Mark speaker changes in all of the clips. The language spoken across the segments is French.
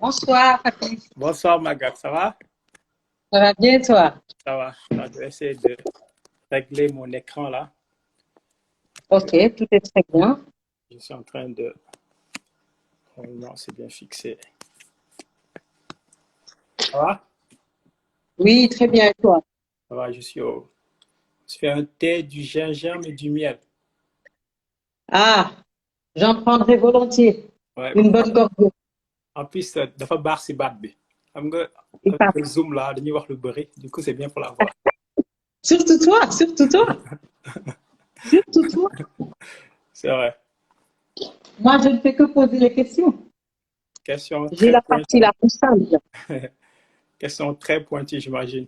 Speaker 1: Bonsoir, Patrice.
Speaker 2: Bonsoir Magat, ça va?
Speaker 1: Ça va bien, toi?
Speaker 2: Ça va. Je vais essayer de régler mon écran là.
Speaker 1: Ok, tout est très bien.
Speaker 2: Je suis en train de... Normalement, c'est bien fixé. Ça va?
Speaker 1: Oui, très bien, et toi?
Speaker 2: Ça va, je fais un thé, du gingembre et du miel.
Speaker 1: Ah, j'en prendrai volontiers.
Speaker 2: Ouais.
Speaker 1: Une bonne gorgée.
Speaker 2: En plus, dafa baax si baat bi. Xam nga,
Speaker 1: Et
Speaker 2: avec
Speaker 1: pas-
Speaker 2: le zoom là, dañuy wax lu bëri. Du coup, c'est bien pour la voix.
Speaker 1: Surtout toi, surtout toi, surtout toi.
Speaker 2: C'est vrai.
Speaker 1: Moi, je ne fais que poser les questions.
Speaker 2: Question
Speaker 1: J'ai
Speaker 2: très
Speaker 1: la partie
Speaker 2: pointue.
Speaker 1: la plus simple.
Speaker 2: Question très pointue, j'imagine.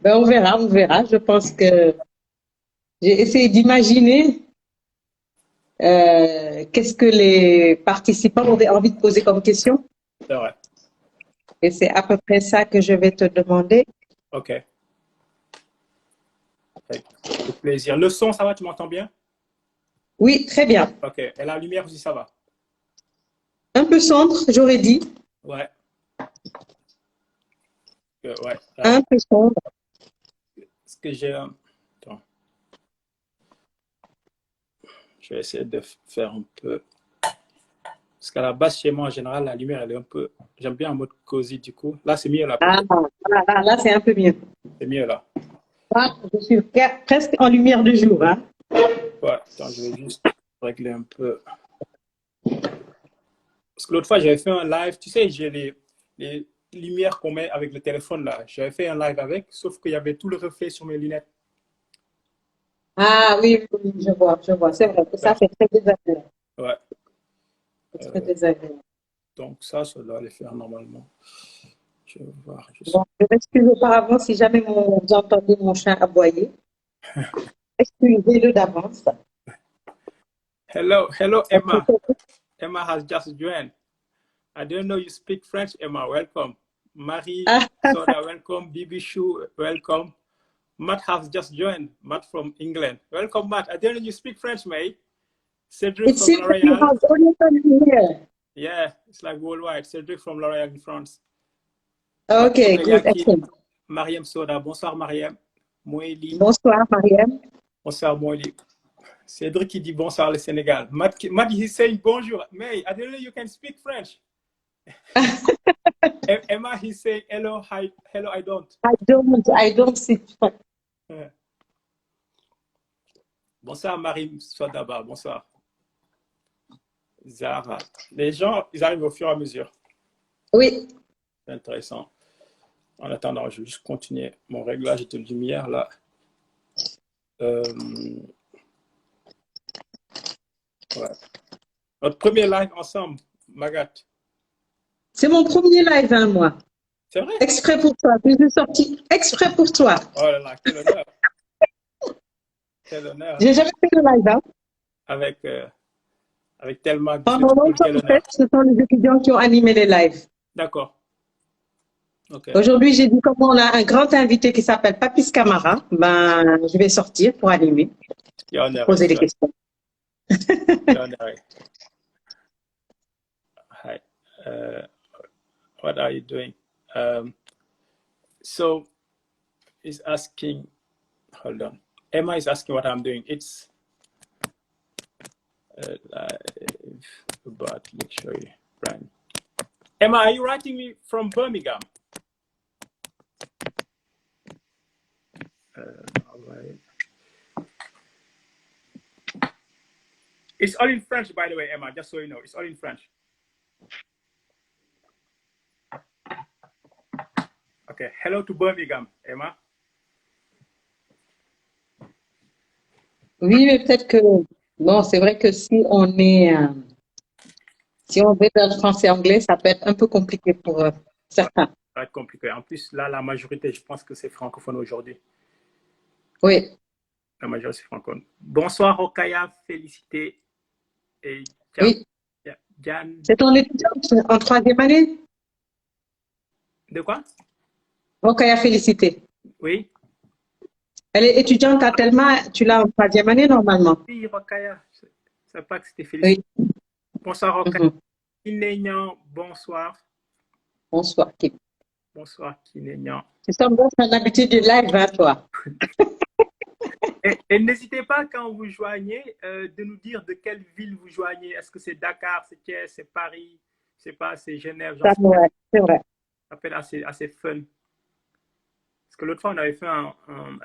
Speaker 1: Ben, on verra, on verra. Je pense que j'ai essayé d'imaginer qu'est-ce que les participants auraient envie de poser comme question.
Speaker 2: C'est vrai.
Speaker 1: Et c'est à peu près ça que je vais te demander.
Speaker 2: OK. Avec plaisir. Le son, ça va, tu m'entends bien?
Speaker 1: Oui, très bien.
Speaker 2: OK. Et la lumière aussi, ça va?
Speaker 1: Un peu sombre, j'aurais dit.
Speaker 2: Ouais. Ouais.
Speaker 1: Un peu sombre.
Speaker 2: Ce que j'ai... Attends. Je vais essayer de faire un peu... Parce qu'à la base, chez moi, en général, la lumière, elle est un peu... J'aime bien en mode cosy, du coup. Là, c'est mieux, là,
Speaker 1: Ah,
Speaker 2: peut-être.
Speaker 1: là, c'est un peu mieux.
Speaker 2: C'est mieux, là.
Speaker 1: Là, je suis presque en lumière du jour. Hein.
Speaker 2: Ouais. Attends, je vais juste régler un peu... Parce que l'autre fois, j'avais fait un live. Tu sais, j'ai les lumières qu'on met avec le téléphone, là. J'avais fait un live avec, sauf qu'il y avait tout le reflet sur mes lunettes.
Speaker 1: Ah oui, oui, oui, je vois, je vois. C'est vrai que ça,
Speaker 2: Ouais.
Speaker 1: c'est très désagréable.
Speaker 2: Ouais.
Speaker 1: C'est très désagréable.
Speaker 2: Donc, ça doit aller faire normalement. Je vais voir juste...
Speaker 1: Bon, je m'excuse auparavant si jamais vous entendez mon chien aboyer. Excusez-le d'avance.
Speaker 2: Hello, hello, Emma. Emma has just joined. I don't know you speak French, Emma. Welcome. Marie
Speaker 1: Ah,
Speaker 2: Soda, welcome. Bibi Chou, welcome. Matt has just joined. Matt from England. Welcome, Matt. I don't know you speak French, mate. Cedric
Speaker 1: it
Speaker 2: from
Speaker 1: seems that you
Speaker 2: L'Oréal.
Speaker 1: have only come here.
Speaker 2: Yeah, it's like worldwide. Cedric from L'Oréal in France.
Speaker 1: Okay, good,
Speaker 2: Yakin.
Speaker 1: excellent.
Speaker 2: Mariam Soda. Bonsoir, Mariam. Moeli.
Speaker 1: Bonsoir, Mariam.
Speaker 2: Bonsoir, Moeli. Cedric qui dit bonsoir, le Sénégal. Matt he's saying bonjour. May, I don't know you can speak French. Emma, he's saying hello, hi, hello, I don't.
Speaker 1: I don't see.
Speaker 2: Bonsoir, Marie Swadaba. Bonsoir. Zara. Les gens, ils arrivent au fur et à mesure.
Speaker 1: Oui.
Speaker 2: C'est intéressant. En attendant, je vais juste continuer mon réglage de lumière là. Ouais. Notre premier live ensemble, Magat.
Speaker 1: C'est mon premier live, hein, moi.
Speaker 2: C'est vrai?
Speaker 1: Exprès pour toi. Je suis sortie exprès pour toi.
Speaker 2: Oh là là, quel honneur. Quel honneur.
Speaker 1: J'ai jamais fait de live, hein.
Speaker 2: Avec tellement de
Speaker 1: Pendant longtemps,
Speaker 2: quel
Speaker 1: en fait,
Speaker 2: honneur.
Speaker 1: ce sont les étudiants qui ont animé les lives.
Speaker 2: D'accord. Okay.
Speaker 1: Aujourd'hui, j'ai dit, comme on a un grand invité qui s'appelle Papis Camara, ben, je vais sortir pour animer, poser des questions.
Speaker 2: Hi. What are you doing? So, he's asking, hold on. Emma is asking what I'm doing. It's live, but make sure you run. Emma, are you writing me from Birmingham? All right. It's all in French, by the way, Emma, just so you know. It's all in French. Okay. Hello to Birmingham, Emma.
Speaker 1: Oui, mais peut-être que, bon, c'est vrai que si on est, si on veut dans le français anglais, ça peut être un peu compliqué pour certains.
Speaker 2: Ça va être compliqué. En plus, là, la majorité, je pense que c'est francophone aujourd'hui.
Speaker 1: Oui.
Speaker 2: La majorité, c'est francophone. Bonsoir, Okaya, félicité. Et
Speaker 1: Jan, oui. Jan... C'est ton étudiante en troisième année?
Speaker 2: De quoi?
Speaker 1: Okaya, félicité.
Speaker 2: Oui.
Speaker 1: Elle est étudiante à Telma, tu l'as en troisième année normalement.
Speaker 2: Oui, Okaya. Je ne savais pas que c'était félicité. Oui. Bonsoir, Okaya. Kinénian, bonsoir.
Speaker 1: Bonsoir, Kim.
Speaker 2: Bonsoir, Kinénian.
Speaker 1: Tu sembles avoir l'habitude du live, hein, toi.
Speaker 2: Et n'hésitez pas, quand vous joignez, de nous dire de quelle ville vous joignez. Est-ce que c'est Dakar, c'est Thiès, c'est Paris, je sais pas, c'est Genève, j'en sais pas.
Speaker 1: C'est vrai.
Speaker 2: Ça peut être assez fun. Parce que l'autre fois, on avait fait un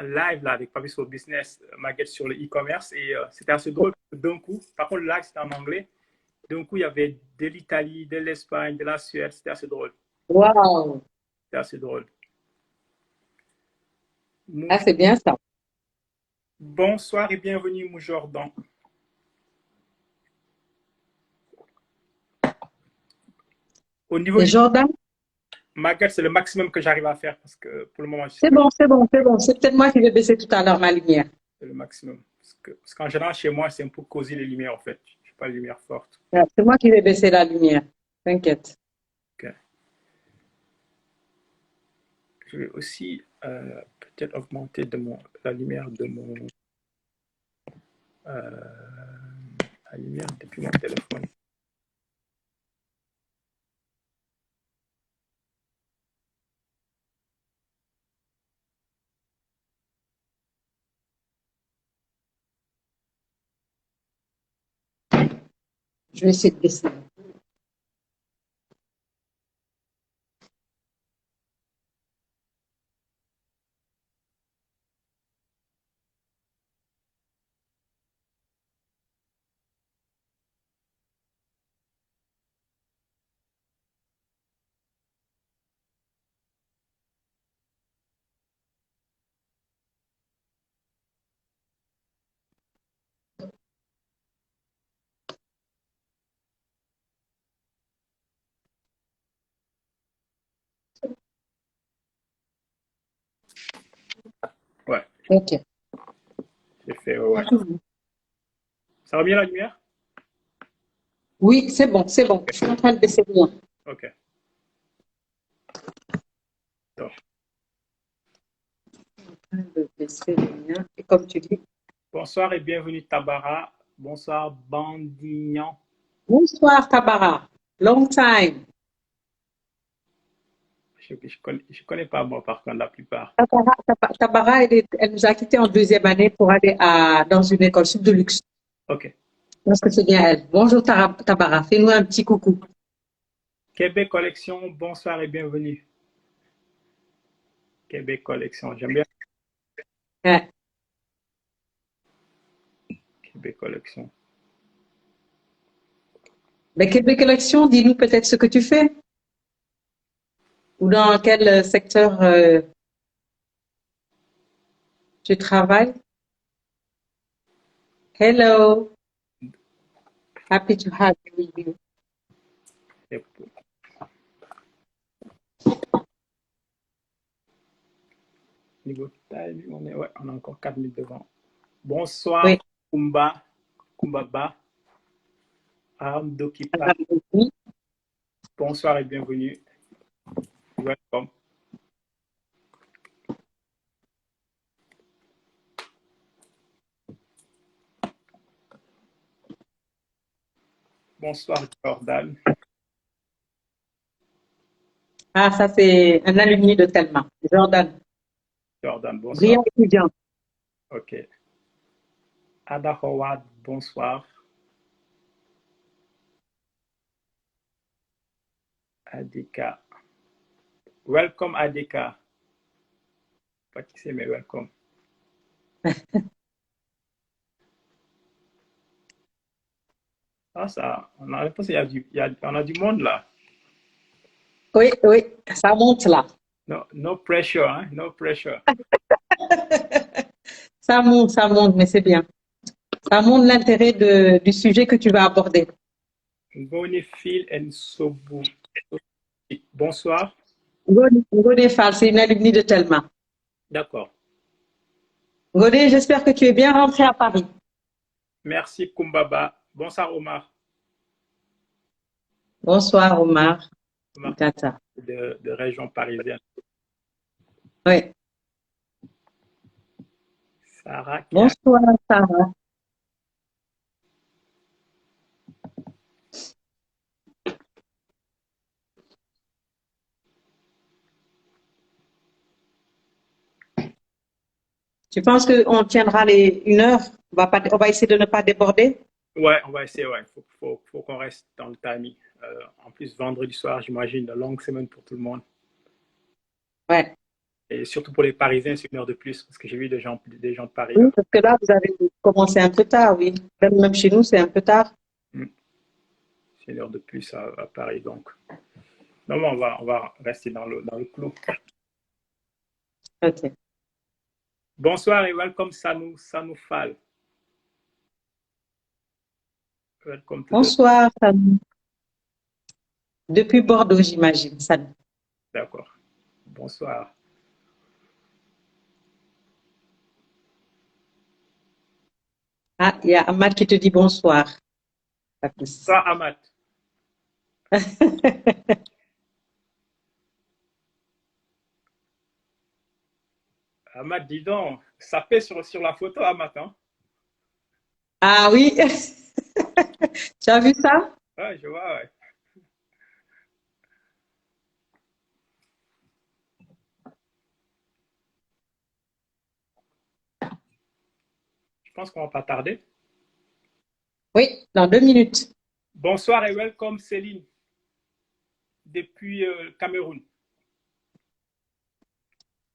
Speaker 2: live là, avec Fabrice au Business, Maguette sur le e-commerce, et c'était assez drôle. D'un coup, par contre, le live, c'était en anglais. D'un coup, il y avait de l'Italie, de l'Espagne, de la Suède. C'était assez drôle.
Speaker 1: Wow.
Speaker 2: C'était assez drôle.
Speaker 1: Ah, c'est bien ça.
Speaker 2: Bonsoir et bienvenue, Moujordan. Au niveau
Speaker 1: Et
Speaker 2: du
Speaker 1: Jordan?
Speaker 2: Maguette, c'est le maximum que j'arrive à faire parce que pour le moment, je sais
Speaker 1: C'est
Speaker 2: pas.
Speaker 1: bon, c'est bon, c'est bon. C'est peut-être moi qui vais baisser tout à l'heure ma lumière.
Speaker 2: C'est le maximum. Parce qu'en général, chez moi, c'est un peu cosy les lumières, en fait. Je n'ai pas les lumières fortes.
Speaker 1: Ouais, c'est moi qui vais baisser la lumière. T'inquiète.
Speaker 2: Okay. Je vais aussi peut-être augmenter la lumière de la lumière depuis mon téléphone.
Speaker 1: Je vais essayer de baisser.
Speaker 2: Ouais,
Speaker 1: OK.
Speaker 2: j'ai fait. Ouais. Ça va bien la lumière?
Speaker 1: Oui, c'est bon, c'est bon. Je suis en train de baisser le mien.
Speaker 2: Ok. Donc,
Speaker 1: En train de baisser le mien. Et comme tu dis,
Speaker 2: bonsoir et bienvenue, Tabara. Bonsoir, Bandignan.
Speaker 1: bonsoir, Tabara. Long time.
Speaker 2: Je connais pas, moi, par contre, la plupart.
Speaker 1: Tabara, elle nous a quittés en deuxième année pour aller dans une école sub de luxe.
Speaker 2: Ok.
Speaker 1: Parce que c'est bien elle. Bonjour, Tabara. Fais-nous un petit coucou.
Speaker 2: Québec Collection, bonsoir et bienvenue. Québec Collection, j'aime bien
Speaker 1: Ouais.
Speaker 2: Québec Collection.
Speaker 1: Mais Québec Collection, dis-nous peut-être ce que tu fais. Ou dans quel secteur tu travailles. Hello. Happy to have you with you.
Speaker 2: Niveau taille, on a encore 4 minutes devant. Bonsoir,
Speaker 1: Oui.
Speaker 2: Kumbaba, Dokipa. Bonsoir et bienvenue. Welcome. Bonsoir, Jordan.
Speaker 1: Ah, ça, c'est un alumni de Thelma. Jordan.
Speaker 2: Jordan, bonsoir.
Speaker 1: Brillant étudiant.
Speaker 2: Ok. Ada Howard, bonsoir. Adika. Welcome, Adika. Pas qui c'est, mais welcome. Ah, ça, on a l'impression on a du monde là.
Speaker 1: Oui, oui, ça monte là.
Speaker 2: No pressure, hein? No pressure.
Speaker 1: Ça monte, mais c'est bien. Ça montre l'intérêt du sujet que tu vas aborder.
Speaker 2: Bonifil and Sobu. Bonsoir.
Speaker 1: Godé Fall, c'est une alumni de Thelma.
Speaker 2: D'accord.
Speaker 1: Godé, j'espère que tu es bien rentré à Paris.
Speaker 2: Merci, Kumbaba. Bonsoir, Omar.
Speaker 1: Bonsoir, Omar.
Speaker 2: Omar
Speaker 1: Tata.
Speaker 2: de région parisienne.
Speaker 1: Oui.
Speaker 2: Sarah.
Speaker 1: Bonsoir, Sarah. Tu penses qu'on tiendra une heure? On va essayer de ne pas déborder?
Speaker 2: Ouais, on va essayer, ouais. Faut qu'on reste dans le timing. En plus, vendredi soir, j'imagine, une longue semaine pour tout le monde.
Speaker 1: Ouais.
Speaker 2: Et surtout pour les Parisiens, c'est une heure de plus, parce que j'ai vu des gens de Paris.
Speaker 1: Oui, parce que là, vous avez commencé un peu tard, oui. Même chez nous, c'est un peu tard.
Speaker 2: C'est une heure de plus à Paris, donc. Non, mais on va rester dans le clou.
Speaker 1: Ok.
Speaker 2: Bonsoir et welcome Sanoufal. Welcome to the...
Speaker 1: Bonsoir, Sam. Depuis Bordeaux, j'imagine. Sam.
Speaker 2: D'accord. Bonsoir.
Speaker 1: Ah, il y a Ahmad qui te dit bonsoir.
Speaker 2: Bonsoir, Ahmad. Ahmad, dis donc, ça fait sur la photo, Ahmad, hein?
Speaker 1: Ah oui, tu as vu ça?
Speaker 2: Ouais, je vois, ouais. Je pense qu'on va pas tarder.
Speaker 1: Oui, dans 2 minutes.
Speaker 2: Bonsoir et welcome, Céline, depuis Cameroun.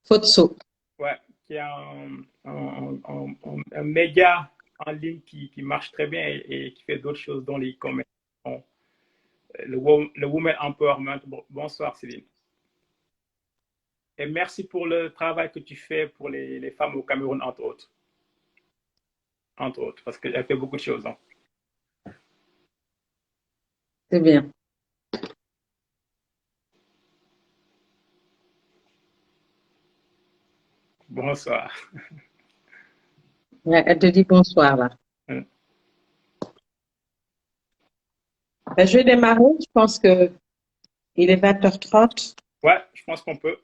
Speaker 1: Fotso.
Speaker 2: Ouais, qui est un média en ligne qui marche très bien et qui fait d'autres choses dans les e-commerce. Le Women Empowerment. Bonsoir, Céline. Et merci pour le travail que tu fais pour les femmes au Cameroun, entre autres. Entre autres, parce qu'elle fait beaucoup de choses. Hein.
Speaker 1: C'est bien.
Speaker 2: Bonsoir.
Speaker 1: Ouais, elle te dit bonsoir là. Je vais démarrer. Je pense que il est 20h30.
Speaker 2: Ouais, je pense qu'on peut.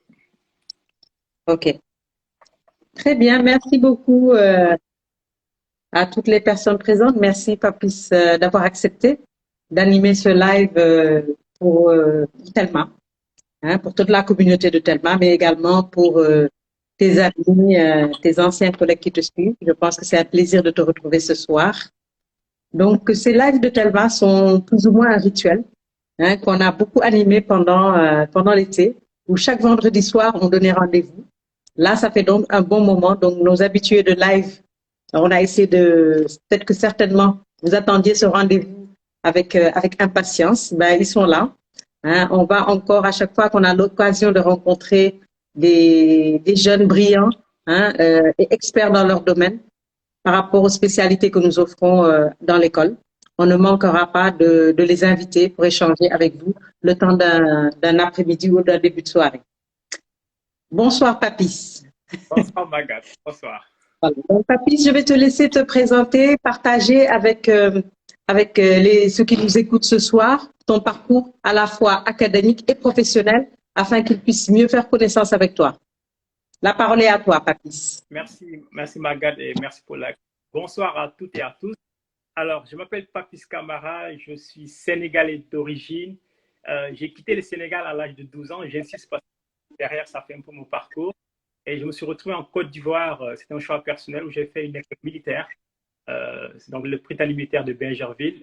Speaker 1: Ok. Très bien. Merci beaucoup à toutes les personnes présentes. Merci, Papis, d'avoir accepté d'animer ce live pour Telma, hein, pour toute la communauté de Telma, mais également pour tes amis, tes anciens collègues qui te suivent. Je pense que c'est un plaisir de te retrouver ce soir. Donc, ces lives de Telma sont plus ou moins un rituel, hein, qu'on a beaucoup animé pendant l'été, où chaque vendredi soir, on donnait rendez-vous. Là, ça fait donc un bon moment. Donc, nos habitués de live, on a essayé peut-être que certainement, vous attendiez ce rendez-vous avec impatience. Ben, ils sont là. Hein. On va encore, à chaque fois qu'on a l'occasion de rencontrer des jeunes brillants, hein, et experts dans leur domaine, par rapport aux spécialités que nous offrons dans l'école. On ne manquera pas de les inviter pour échanger avec vous le temps d'un après-midi ou d'un début de soirée. Bonsoir, Papis.
Speaker 2: Bonsoir, Magat. Bonsoir.
Speaker 1: Voilà. Donc, Papis, je vais te laisser te présenter, partager avec ceux qui nous écoutent ce soir ton parcours à la fois académique et professionnel afin qu'ils puissent mieux faire connaissance avec toi. La parole est à toi, Papis.
Speaker 2: Merci Magat et merci pour la. Bonsoir à toutes et à tous. Alors, je m'appelle Papis Camara, je suis sénégalais d'origine. J'ai quitté le Sénégal à l'âge de 12 ans. J'insiste parce que derrière, ça fait un peu mon parcours. Et je me suis retrouvé en Côte d'Ivoire. C'était un choix personnel où j'ai fait une école militaire. C'est donc le Britannique militaire de Bingerville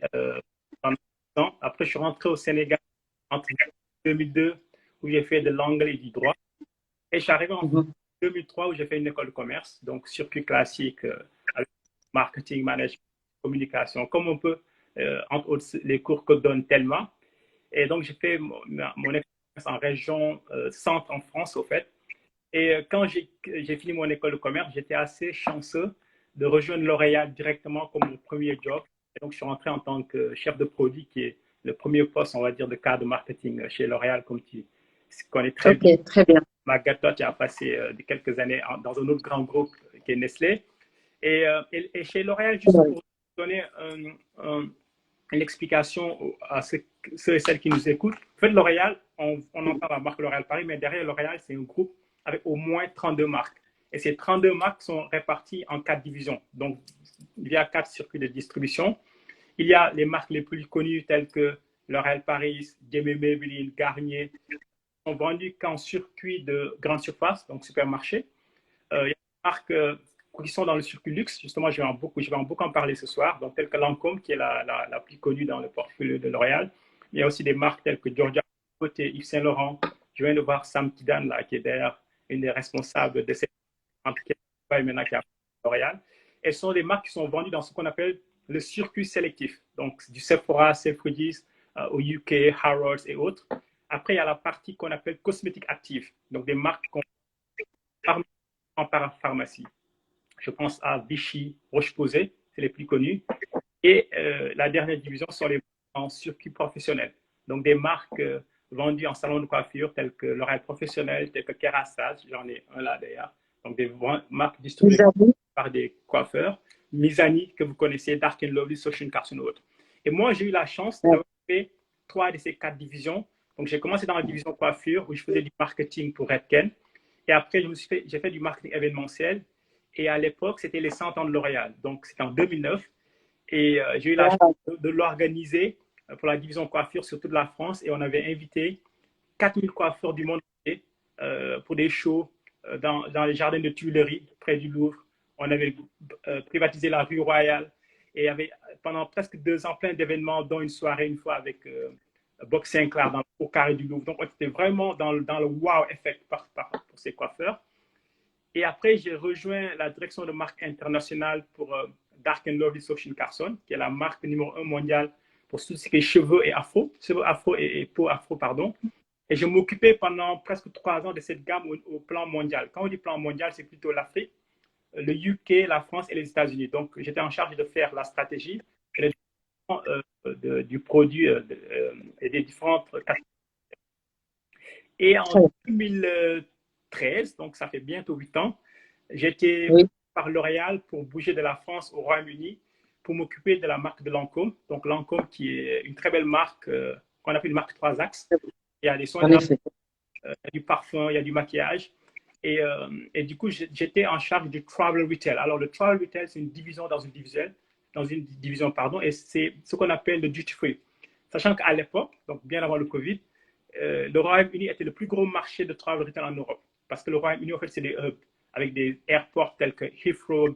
Speaker 2: pendant 2 ans. Après, je suis rentré au Sénégal entre 2002 où j'ai fait de l'anglais et du droit. Et je suis arrivé en 2003 où j'ai fait une école de commerce, donc circuit classique avec marketing, management, communication, comme on peut, entre autres, les cours que donne Telma. Et donc, j'ai fait mon expérience en région centre en France, au fait. Et quand j'ai fini mon école de commerce, j'étais assez chanceux de rejoindre L'Oréal directement comme mon premier job. Et donc, je suis rentré en tant que chef de produit, qui est le premier poste, on va dire, de cadre marketing chez L'Oréal, comme tu connais très bien.
Speaker 1: Ok, très bien.
Speaker 2: Magatot a passé quelques années dans un autre grand groupe qui est Nestlé. Et chez L'Oréal, juste pour donner une explication à ceux et celles qui nous écoutent, en fait, L'Oréal, on entend la marque L'Oréal Paris, mais derrière L'Oréal, c'est un groupe avec au moins 32 marques. Et ces 32 marques sont réparties en 4 divisions, donc via 4 circuits de distribution. Il y a les marques les plus connues telles que L'Oréal Paris, Jamie Maybelline, Garnier, sont vendus qu'en circuit de grande surface, donc supermarché. Il y a des marques qui sont dans le circuit luxe. Justement, je vais en beaucoup en parler ce soir. Donc, telles que Lancôme, qui est la plus connue dans le portfolio de L'Oréal. Il y a aussi des marques telles que Georgia et Yves Saint Laurent. Je viens de voir Sam Kidan, là, qui est d'ailleurs une des responsables de cette marque qui est maintenant qui a L'Oréal. Elles sont des marques qui sont vendues dans ce qu'on appelle le circuit sélectif. Donc, du Sephora, Selfridges, au UK, Harrods et autres. Après, il y a la partie qu'on appelle cosmétique active. Donc, des marques qu'on en parapharmacie. Je pense à Vichy, Roche-Posay, c'est les plus connus. Et la dernière division sont les en circuit professionnel. Donc, des marques vendues en salon de coiffure telles que L'Oréal Professionnel, telles que Kérastase, j'en ai un là d'ailleurs. Donc, des marques distribuées par des coiffeurs. Mizani, que vous connaissez, Dark and Lovely, Social Carson et autres. Et moi, j'ai eu la chance d'avoir fait 3 de ces 4 divisions. Donc, j'ai commencé dans la division coiffure où je faisais du marketing pour Redken. Et après, j'ai fait du marketing événementiel. Et à l'époque, c'était les 100 ans de L'Oréal. Donc, c'était en 2009. Et j'ai eu la chance de l'organiser pour la division coiffure sur toute la France. Et on avait invité 4000 coiffeurs du monde entier pour des shows dans les jardins de Tuileries, près du Louvre. On avait privatisé la rue Royale. Et il y avait pendant presque 2 ans plein d'événements, dont une soirée une fois avec Bob Sinclair au carré du Louvre. Donc, on était vraiment dans le wow effect pour ces coiffeurs. Et après, j'ai rejoint la direction de marque internationale pour Dark and Lovely Social Carson, qui est la marque numéro 1 mondiale pour tout ce qui est cheveux et afro, et peau afro, pardon. Et je m'occupais pendant presque 3 ans de cette gamme au plan mondial. Quand on dit plan mondial, c'est plutôt l'Afrique, le UK, la France et les États-Unis. Donc, j'étais en charge de faire la stratégie du produit et des différentes catégories. Et en 2013, donc ça fait bientôt 8 ans, j'ai été par L'Oréal pour bouger de la France au Royaume-Uni pour m'occuper de la marque de Lancôme. Donc Lancôme qui est une très belle marque qu'on appelle une marque 3 axes. Il y a des soins, il y a du parfum, il y a du maquillage. Et du coup, j'étais en charge du travel retail. Alors le travel retail, c'est une division dans une division, pardon, et c'est ce qu'on appelle le duty free. Sachant qu'à l'époque, donc bien avant le Covid, le Royaume-Uni était le plus gros marché de travel retail en Europe. Parce que le Royaume-Uni, en fait, c'est des hubs avec des airports tels que Heathrow,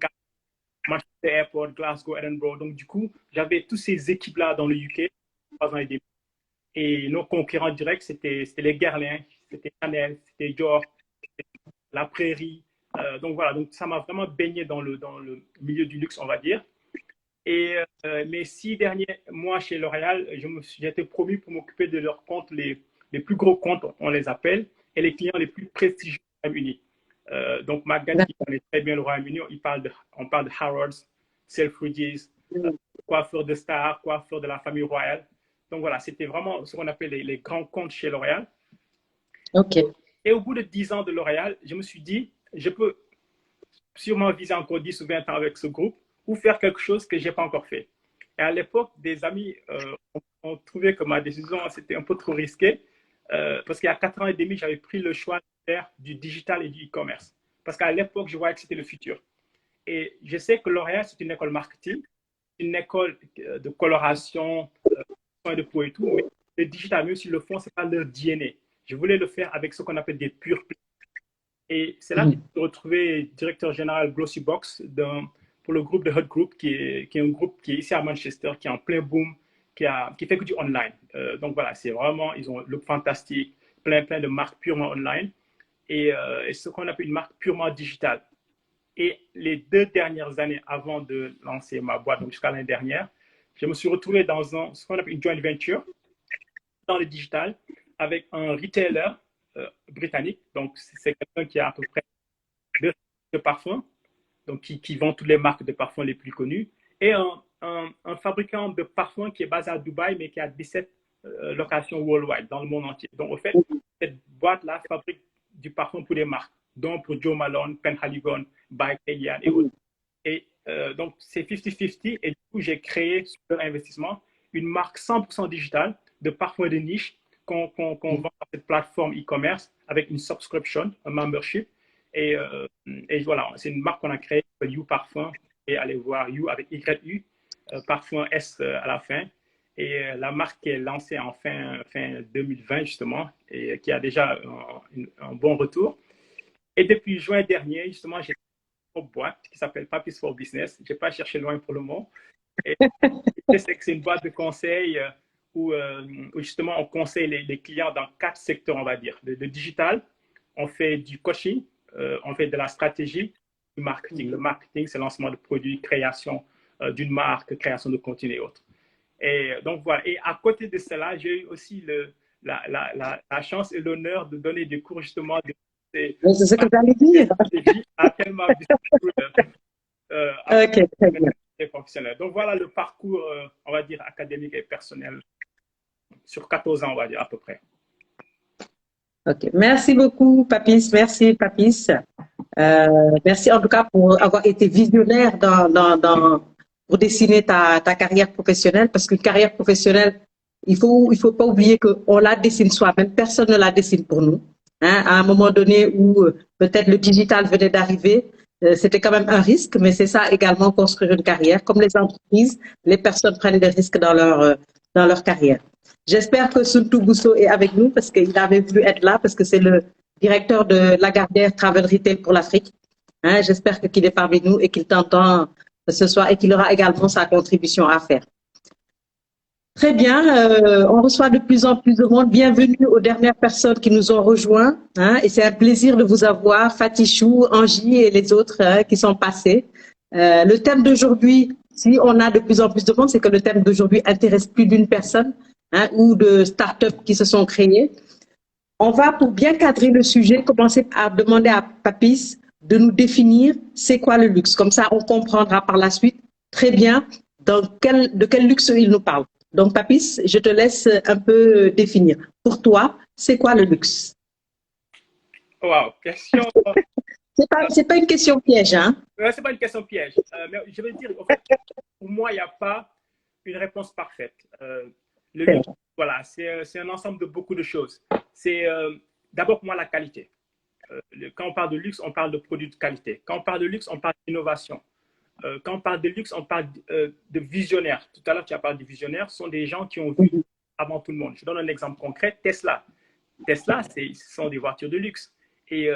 Speaker 2: Manchester Airport, Glasgow, Edinburgh. Donc, du coup, j'avais tous ces équipes-là dans le UK, 3 ans et demi. Et nos concurrents directs, c'était les Guerlain, c'était Chanel, c'était Dior, la Prairie. Donc, voilà, donc ça m'a vraiment baigné dans le milieu du luxe, on va dire. Et mes 6 derniers mois chez L'Oréal, j'ai été promu pour m'occuper de leurs comptes, les plus gros comptes, on les appelle, et les clients les plus prestigieux du Royaume-Uni. Donc, Magad, qui connaît très bien le Royaume-Uni, on parle de Harrods, Selfridges, coiffeur de stars, coiffeur de la famille royale. Donc, voilà, c'était vraiment ce qu'on appelle les grands comptes chez L'Oréal.
Speaker 1: OK.
Speaker 2: Et au bout de 10 ans de L'Oréal, je me suis dit, je peux sûrement viser encore 10 ou 20 ans avec ce groupe ou faire quelque chose que je n'ai pas encore fait. Et à l'époque, des amis ont trouvé que ma décision, c'était un peu trop risqué parce qu'il y a 4 ans et demi, j'avais pris le choix de faire du digital et du e-commerce. Parce qu'à l'époque, je voyais que c'était le futur. Et je sais que L'Oréal, c'est une école marketing, une école de coloration, soins de peau et tout, mais le digital, même s'ils le font, ce n'est pas leur DNA. Je voulais le faire avec ce qu'on appelle des pure plays. Et c'est là que je me suis retrouvé directeur général Glossybox pour le groupe de Hut Group, qui est un groupe qui est ici à Manchester, qui est en plein boom, qui fait que du online. Donc voilà, c'est vraiment, ils ont un look fantastique, plein de marques purement online et ce qu'on appelle une marque purement digitale. Et les 2 dernières années avant de lancer ma boîte, donc jusqu'à l'année dernière, je me suis retrouvé dans ce qu'on appelle une joint venture dans le digital avec un retailer britannique. Donc, c'est quelqu'un qui a à peu près 2 de parfums, donc qui vend toutes les marques de parfums les plus connues, et un fabricant de parfums qui est basé à Dubaï, mais qui a 17 locations worldwide, dans le monde entier. Donc, au fait, cette boîte-là fabrique du parfum pour les marques, dont pour Joe Malone, Penhaligon, By Kellyanne et autres. Et donc, c'est 50-50. Et du coup, j'ai créé, sur leur investissement, une marque 100% digitale de parfums de niche qu'on vend sur cette plateforme e-commerce avec une subscription, un membership. Et voilà, c'est une marque qu'on a créée, You Parfum. Et allez voir You avec YU, Parfum S à la fin. Et la marque est lancée en fin 2020, justement, et qui a déjà un bon retour. Et depuis juin dernier, justement, j'ai boîte qui s'appelle Papis for Business. Je n'ai pas cherché loin pour le mot. Et c'est que c'est une boîte de conseil où justement on conseille les clients dans 4 secteurs, on va dire. Le digital, on fait du coaching, on fait de la stratégie, du marketing. Le marketing, c'est lancement de produits, création d'une marque, création de contenu et autres. Et donc voilà. Et à côté de cela, j'ai eu aussi la chance et l'honneur de donner des cours justement de
Speaker 1: c'est ce que j'allais dire.
Speaker 2: à Thelma
Speaker 1: Ok, très bien.
Speaker 2: professionnel. Donc voilà le parcours, on va dire, académique et personnel sur 14 ans, on va dire, à peu près.
Speaker 1: Ok, merci beaucoup, Papis. Merci, Papis. Merci en tout cas pour avoir été visionnaire pour dessiner ta carrière professionnelle, parce qu'une carrière professionnelle, il faut pas oublier qu'on la dessine soi-même, personne ne la dessine pour nous. Hein, à un moment donné où peut-être le digital venait d'arriver, c'était quand même un risque, mais c'est ça également construire une carrière. Comme les entreprises, les personnes prennent des risques dans leur carrière. J'espère que Suntou Bousso est avec nous parce qu'il avait voulu être là, parce que c'est le directeur de Lagardère Travel Retail pour l'Afrique. Hein, j'espère qu'il est parmi nous et qu'il t'entend ce soir et qu'il aura également sa contribution à faire. Très bien, on reçoit de plus en plus de monde. Bienvenue aux dernières personnes qui nous ont rejoints. Hein, et c'est un plaisir de vous avoir, Fatichou, Angie et les autres qui sont passés. Le thème d'aujourd'hui, si on a de plus en plus de monde, c'est que le thème d'aujourd'hui intéresse plus d'une personne, hein, ou de start-up qui se sont créées. On va, pour bien cadrer le sujet, commencer à demander à Papis de nous définir c'est quoi le luxe. Comme ça, on comprendra par la suite très bien de quel luxe il nous parle. Donc, Papis, je te laisse un peu définir. Pour toi, c'est quoi le luxe?
Speaker 2: Wow, question.
Speaker 1: C'est pas une question piège, hein?
Speaker 2: C'est pas une question piège. Mais je vais dire, en fait, pour moi, il n'y a pas une réponse parfaite. Le luxe, voilà, c'est un ensemble de beaucoup de choses. C'est d'abord pour moi la qualité. Quand on parle de luxe, on parle de produits de qualité. Quand on parle de luxe, on parle d'innovation. Quand on parle de luxe, on parle de visionnaires. Tout à l'heure, tu as parlé de visionnaires. Ce sont des gens qui ont vu avant tout le monde. Je donne un exemple concret. Tesla. Tesla, ce sont des voitures de luxe. Et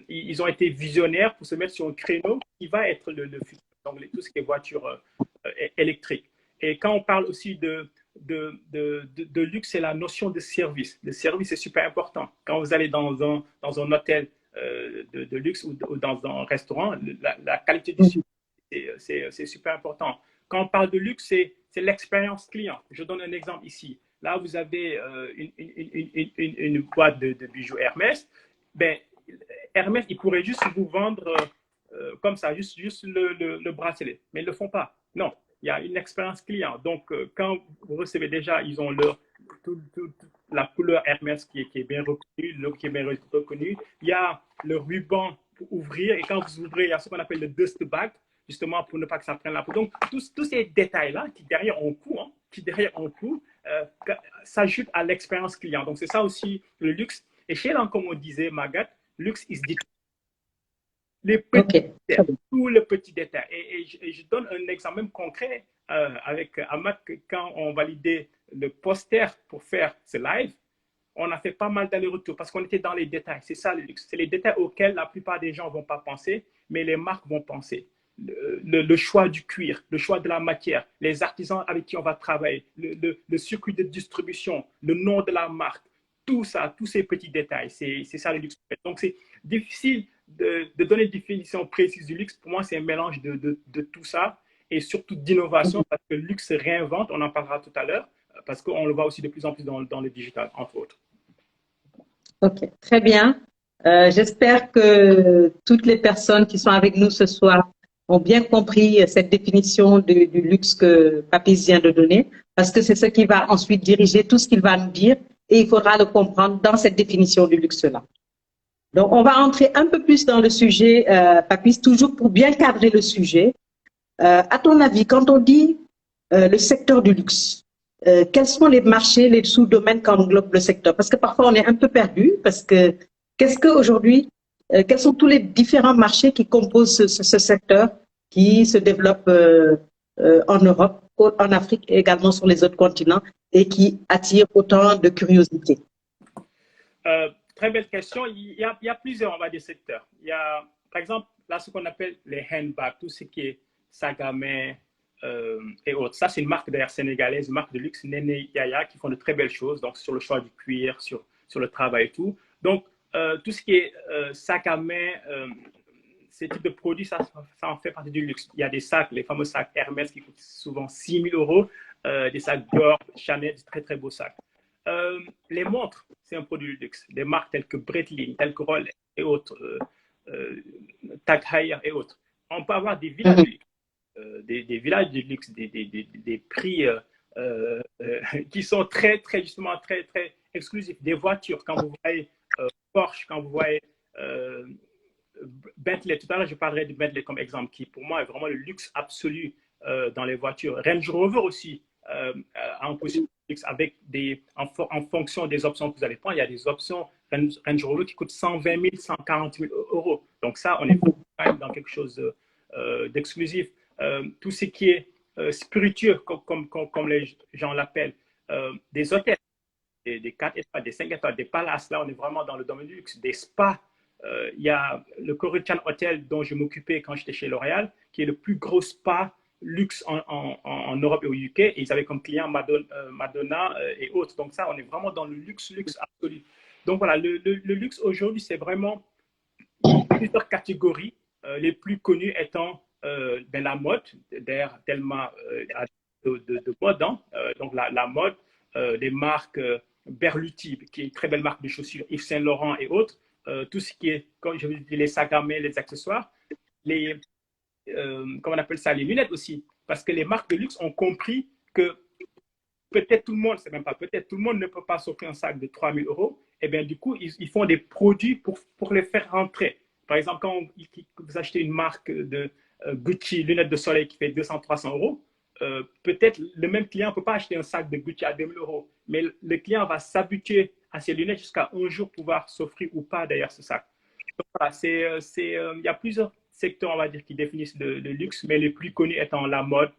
Speaker 2: ils ont été visionnaires pour se mettre sur un créneau qui va être le futur. Donc, tout ce qui est voiture électrique. Et quand on parle aussi de luxe, c'est la notion de service. Le service est super important. Quand vous allez dans un hôtel de luxe ou dans un restaurant, la qualité du service, c'est super important. Quand on parle de luxe, c'est l'expérience client. Je donne un exemple ici. Là, vous avez une boîte de bijoux Hermès. Ben, Hermès, il pourrait juste vous vendre comme ça, juste le bracelet. Mais ils ne le font pas. Non, il y a une expérience client. Donc, quand vous recevez déjà, ils ont la couleur Hermès qui est bien reconnue, le look qui est bien reconnu. Il y a le ruban pour ouvrir. Et quand vous ouvrez, il y a ce qu'on appelle le dust bag, justement pour ne pas que ça prenne la peau. Donc, tous ces détails-là qui derrière ont coût, s'ajoutent à l'expérience client. Donc, c'est ça aussi le luxe. Et chez Lancôme, comme on disait, Magat, luxe is detail. Les petits détails, tout le petit détail. Et je donne un exemple même concret avec Ahmad, quand on validait le poster pour faire ce live, on a fait pas mal d'allers-retours parce qu'on était dans les détails. C'est ça le luxe. C'est les détails auxquels la plupart des gens ne vont pas penser, mais les marques vont penser. Le choix du cuir, le choix de la matière, les artisans avec qui on va travailler, le circuit de distribution, le nom de la marque, tout ça, tous ces petits détails, c'est ça le luxe. Donc, c'est difficile de donner une définition précise du luxe. Pour moi, c'est un mélange de tout ça et surtout d'innovation parce que le luxe se réinvente, on en parlera tout à l'heure, parce qu'on le voit aussi de plus en plus dans le digital, entre autres.
Speaker 1: Ok, très bien. J'espère que toutes les personnes qui sont avec nous ce soir ont bien compris cette définition du luxe que Papis vient de donner, parce que c'est ce qui va ensuite diriger tout ce qu'il va nous dire, et il faudra le comprendre dans cette définition du luxe-là. Donc, on va entrer un peu plus dans le sujet, Papis, toujours pour bien cadrer le sujet. À ton avis, quand on dit le secteur du luxe, quels sont les marchés, les sous-domaines qu'englobe le secteur? Parce que parfois, on est un peu perdu, parce que qu'est-ce qu'aujourd'hui, quels sont tous les différents marchés qui composent ce secteur qui se développe en Europe, en Afrique et également sur les autres continents et qui attire autant de curiosité?
Speaker 2: Très belle question. Il y a plusieurs, on va dire, secteurs. Il y a par exemple, là, ce qu'on appelle les handbags, tout ce qui est sac à main et autres. Ça, c'est une marque d'ailleurs sénégalaise, une marque de luxe, Nene Yaya, qui font de très belles choses, donc sur le choix du cuir, sur le travail et tout. Donc, tout ce qui est sac à main, ces types de produits, ça en fait partie du luxe. Il y a des sacs, les fameux sacs Hermès qui coûtent souvent 6 000 euros, des sacs Dior, Chanel, des très très beaux sacs. Les montres, c'est un produit de luxe. Des marques telles que Breitling, telles que Rolex et autres, Tag Heuer et autres. On peut avoir des villages de luxe, des villages de luxe, des prix qui sont très, très, justement, très, très exclusifs. Des voitures, quand vous voyez Porsche, quand vous voyez Bentley, tout à l'heure, je parlerai de Bentley comme exemple, qui pour moi est vraiment le luxe absolu dans les voitures. Range Rover aussi a un possible luxe avec en fonction des options que vous allez prendre. Il y a des options Range Rover qui coûtent 120 000, 140 000 euros. Donc ça, on est quand même dans quelque chose d'exclusif. Tout ce qui est spiritueux, comme les gens l'appellent, des hôtels, des 4 étoiles, des 5 étoiles, des palaces, là, on est vraiment dans le domaine du luxe, des spas. Il y a le Corinthian Hotel dont je m'occupais quand j'étais chez L'Oréal, qui est le plus gros spa luxe en Europe et au UK. Et ils avaient comme client Madonna et autres. Donc ça, on est vraiment dans le luxe absolu. Donc voilà, le luxe aujourd'hui, c'est vraiment plusieurs catégories. Les plus connues étant la mode, d'ailleurs, tellement de mode. Hein. Donc la mode, des marques Berluti, qui est une très belle marque de chaussures, Yves Saint Laurent et autres. Tout ce qui est, comme je vous dis, les sacs à main, les accessoires, comment on appelle ça, les lunettes aussi. Parce que les marques de luxe ont compris que peut-être tout le monde, c'est même pas peut-être, tout le monde ne peut pas s'offrir un sac de 3 000 euros. Et bien, du coup, ils font des produits pour les faire rentrer. Par exemple, quand vous achetez une marque de Gucci, lunettes de soleil qui fait 200, 300 euros, peut-être le même client ne peut pas acheter un sac de Gucci à 2 000 euros. Mais le client va s'habituer à ces lunettes jusqu'à un jour pouvoir s'offrir ou pas d'ailleurs ce sac. Donc, voilà, il y a plusieurs secteurs, on va dire, qui définissent le luxe, mais les plus connus étant la mode,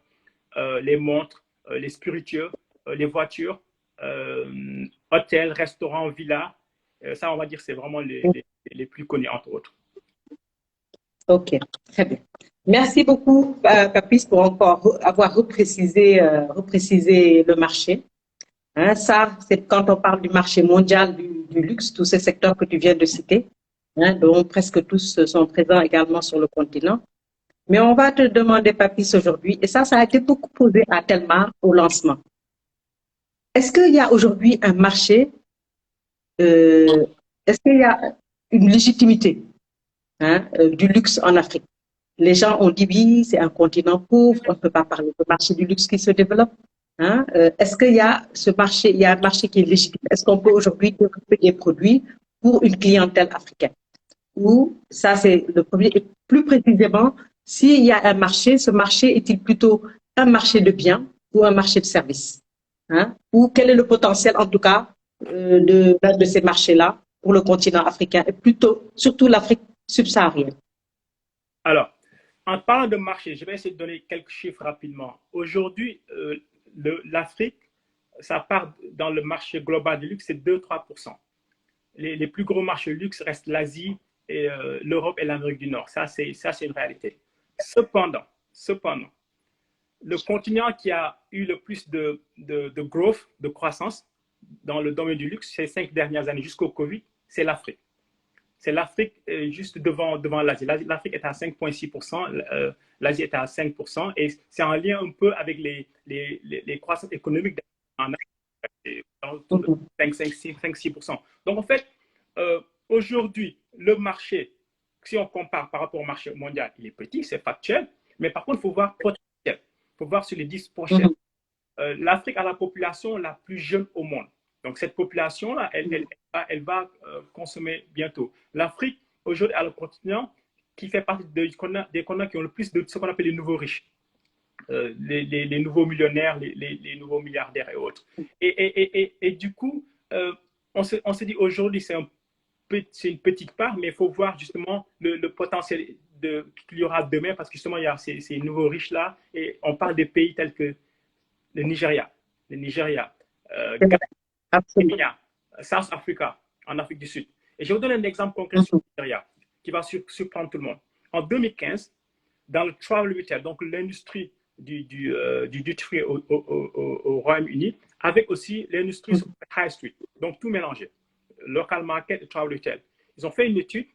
Speaker 2: les montres, les spiritueux, les voitures, hôtels, restaurants, villas. Ça, on va dire, c'est vraiment les plus connus, entre autres.
Speaker 1: Ok, très bien. Merci beaucoup, Papis, pour encore avoir reprécisé le marché. Hein, ça, c'est quand on parle du marché mondial du luxe, tous ces secteurs que tu viens de citer, hein, dont presque tous sont présents également sur le continent. Mais on va te demander, Papis, aujourd'hui, et ça a été beaucoup posé à Telma au lancement. Est-ce qu'il y a aujourd'hui un marché, est-ce qu'il y a une légitimité du luxe en Afrique? Les gens ont dit oui, c'est un continent pauvre, on ne peut pas parler de marché du luxe qui se développe. Hein? Est-ce qu'il y a ce marché, il y a un marché qui est légitime? Est-ce qu'on peut aujourd'hui développer des produits pour une clientèle africaine? Ou ça, c'est le premier. Et plus précisément, s'il y a un marché, ce marché est-il plutôt un marché de biens ou un marché de services? Hein? Ou quel est le potentiel, en tout cas, de ces marchés-là pour le continent africain et plutôt, surtout l'Afrique subsaharienne?
Speaker 2: Alors, en parlant de marché, je vais essayer de donner quelques chiffres rapidement. Aujourd'hui, l'Afrique, ça part dans le marché global du luxe, c'est 2-3%. Les plus gros marchés luxe restent l'Asie, et l'Europe et l'Amérique du Nord. Ça, c'est une réalité. Cependant, le continent qui a eu le plus de growth, de croissance dans le domaine du luxe ces 5 dernières années jusqu'au Covid, c'est l'Afrique. C'est l'Afrique juste devant l'Asie. L'Afrique est à 5,6%, l'Asie est à 5%, et c'est en lien un peu avec les croissances économiques en Afrique, autour de 5-6%. Donc en fait, aujourd'hui, le marché, si on compare par rapport au marché mondial, il est petit, c'est factuel, mais par contre, il faut voir potentiel. Il faut voir sur les 10 prochaines. L'Afrique a la population la plus jeune au monde. Donc, cette population-là, elle va consommer bientôt. L'Afrique, aujourd'hui, a le continent qui fait partie des continents qui ont le plus de ce qu'on appelle les nouveaux riches. Les nouveaux millionnaires, les nouveaux milliardaires et autres. Et du coup, on se dit aujourd'hui, c'est une petite part, mais il faut voir justement le potentiel qu'il y aura demain, parce que justement, il y a ces nouveaux riches-là, et on parle des pays tels que le Nigeria, Kenya, South Africa, en Afrique du Sud. Et je vais vous donner un exemple concret sur le Nigeria, qui va surprendre tout le monde. En 2015, dans le travel retail, donc l'industrie du duty free au Royaume-Uni, avec aussi l'industrie sur high street, donc tout mélangé, local market et travel retail. Ils ont fait une étude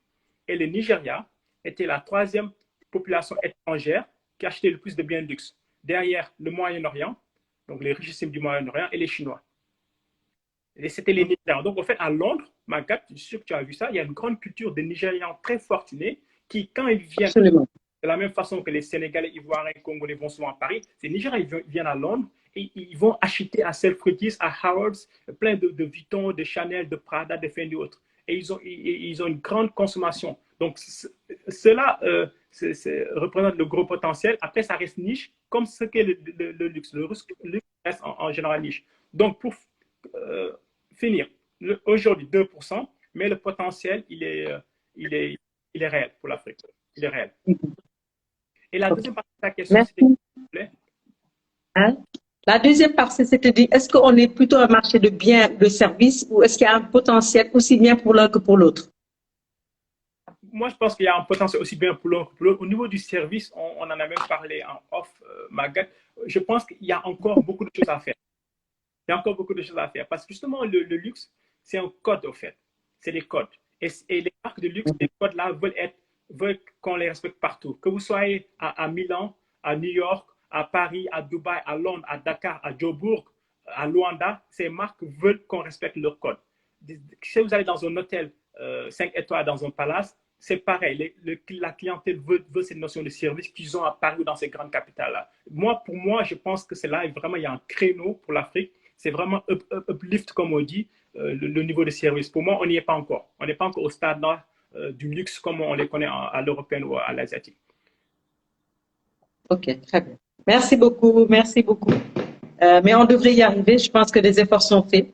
Speaker 2: et le Nigeria était la troisième population étrangère qui achetait le plus de biens de luxe, derrière le Moyen-Orient, donc les richissimes du Moyen-Orient et les Chinois. Et c'était les Nigérians. Donc, en fait, à Londres, Magat, je suis sûr que tu as vu ça, il y a une grande culture de Nigérians très fortunés qui, quand ils viennent,
Speaker 1: Absolument.
Speaker 2: de la même façon que les Sénégalais, Ivoiriens, Congolais vont souvent à Paris, ces Nigériens ils viennent à Londres et ils vont acheter à Selfridges, à Harrods, plein de Vuitton, de Chanel, de Prada, de Fendi et autres. Et ils ont une grande consommation. Donc, cela représente le gros potentiel. Après, ça reste niche, comme ce qu'est le luxe. Le luxe reste en général niche. Donc, pour finir, aujourd'hui 2%, mais le potentiel, il est réel pour l'Afrique. Il est réel. Et la deuxième partie de ta question, c'était, s'il vous plaît.
Speaker 1: Hein? La deuxième partie, c'était de dire, est-ce qu'on est plutôt un marché de biens, de services, ou est-ce qu'il y a un potentiel aussi bien pour l'un que pour l'autre?
Speaker 2: Moi, je pense qu'il y a un potentiel aussi bien pour l'un que pour l'autre. Au niveau du service, on en a même parlé en off, Magat. Je pense qu'il y a encore beaucoup de choses à faire. Il y a encore beaucoup de choses à faire. Parce que justement, le luxe, c'est un code, au fait. C'est des codes. Et les marques de luxe, ces codes-là veulent qu'on les respecte partout. Que vous soyez à Milan, à New York, à Paris, à Dubaï, à Londres, à Dakar, à Joburg, à Luanda, ces marques veulent qu'on respecte leurs codes. Si vous allez dans un hôtel 5 étoiles, dans un palace, c'est pareil. La clientèle veut cette notion de service qu'ils ont à Paris ou dans ces grandes capitales-là. Pour moi, je pense que c'est là, vraiment, il y a un créneau pour l'Afrique. C'est vraiment uplift, comme on dit, le niveau de service. Pour moi, on n'y est pas encore. On n'est pas encore au stade là, du luxe comme on les connaît à l'européenne ou à l'asiatique.
Speaker 1: Ok, très bien. Merci beaucoup, merci beaucoup. Mais on devrait y arriver. Je pense que des efforts sont faits.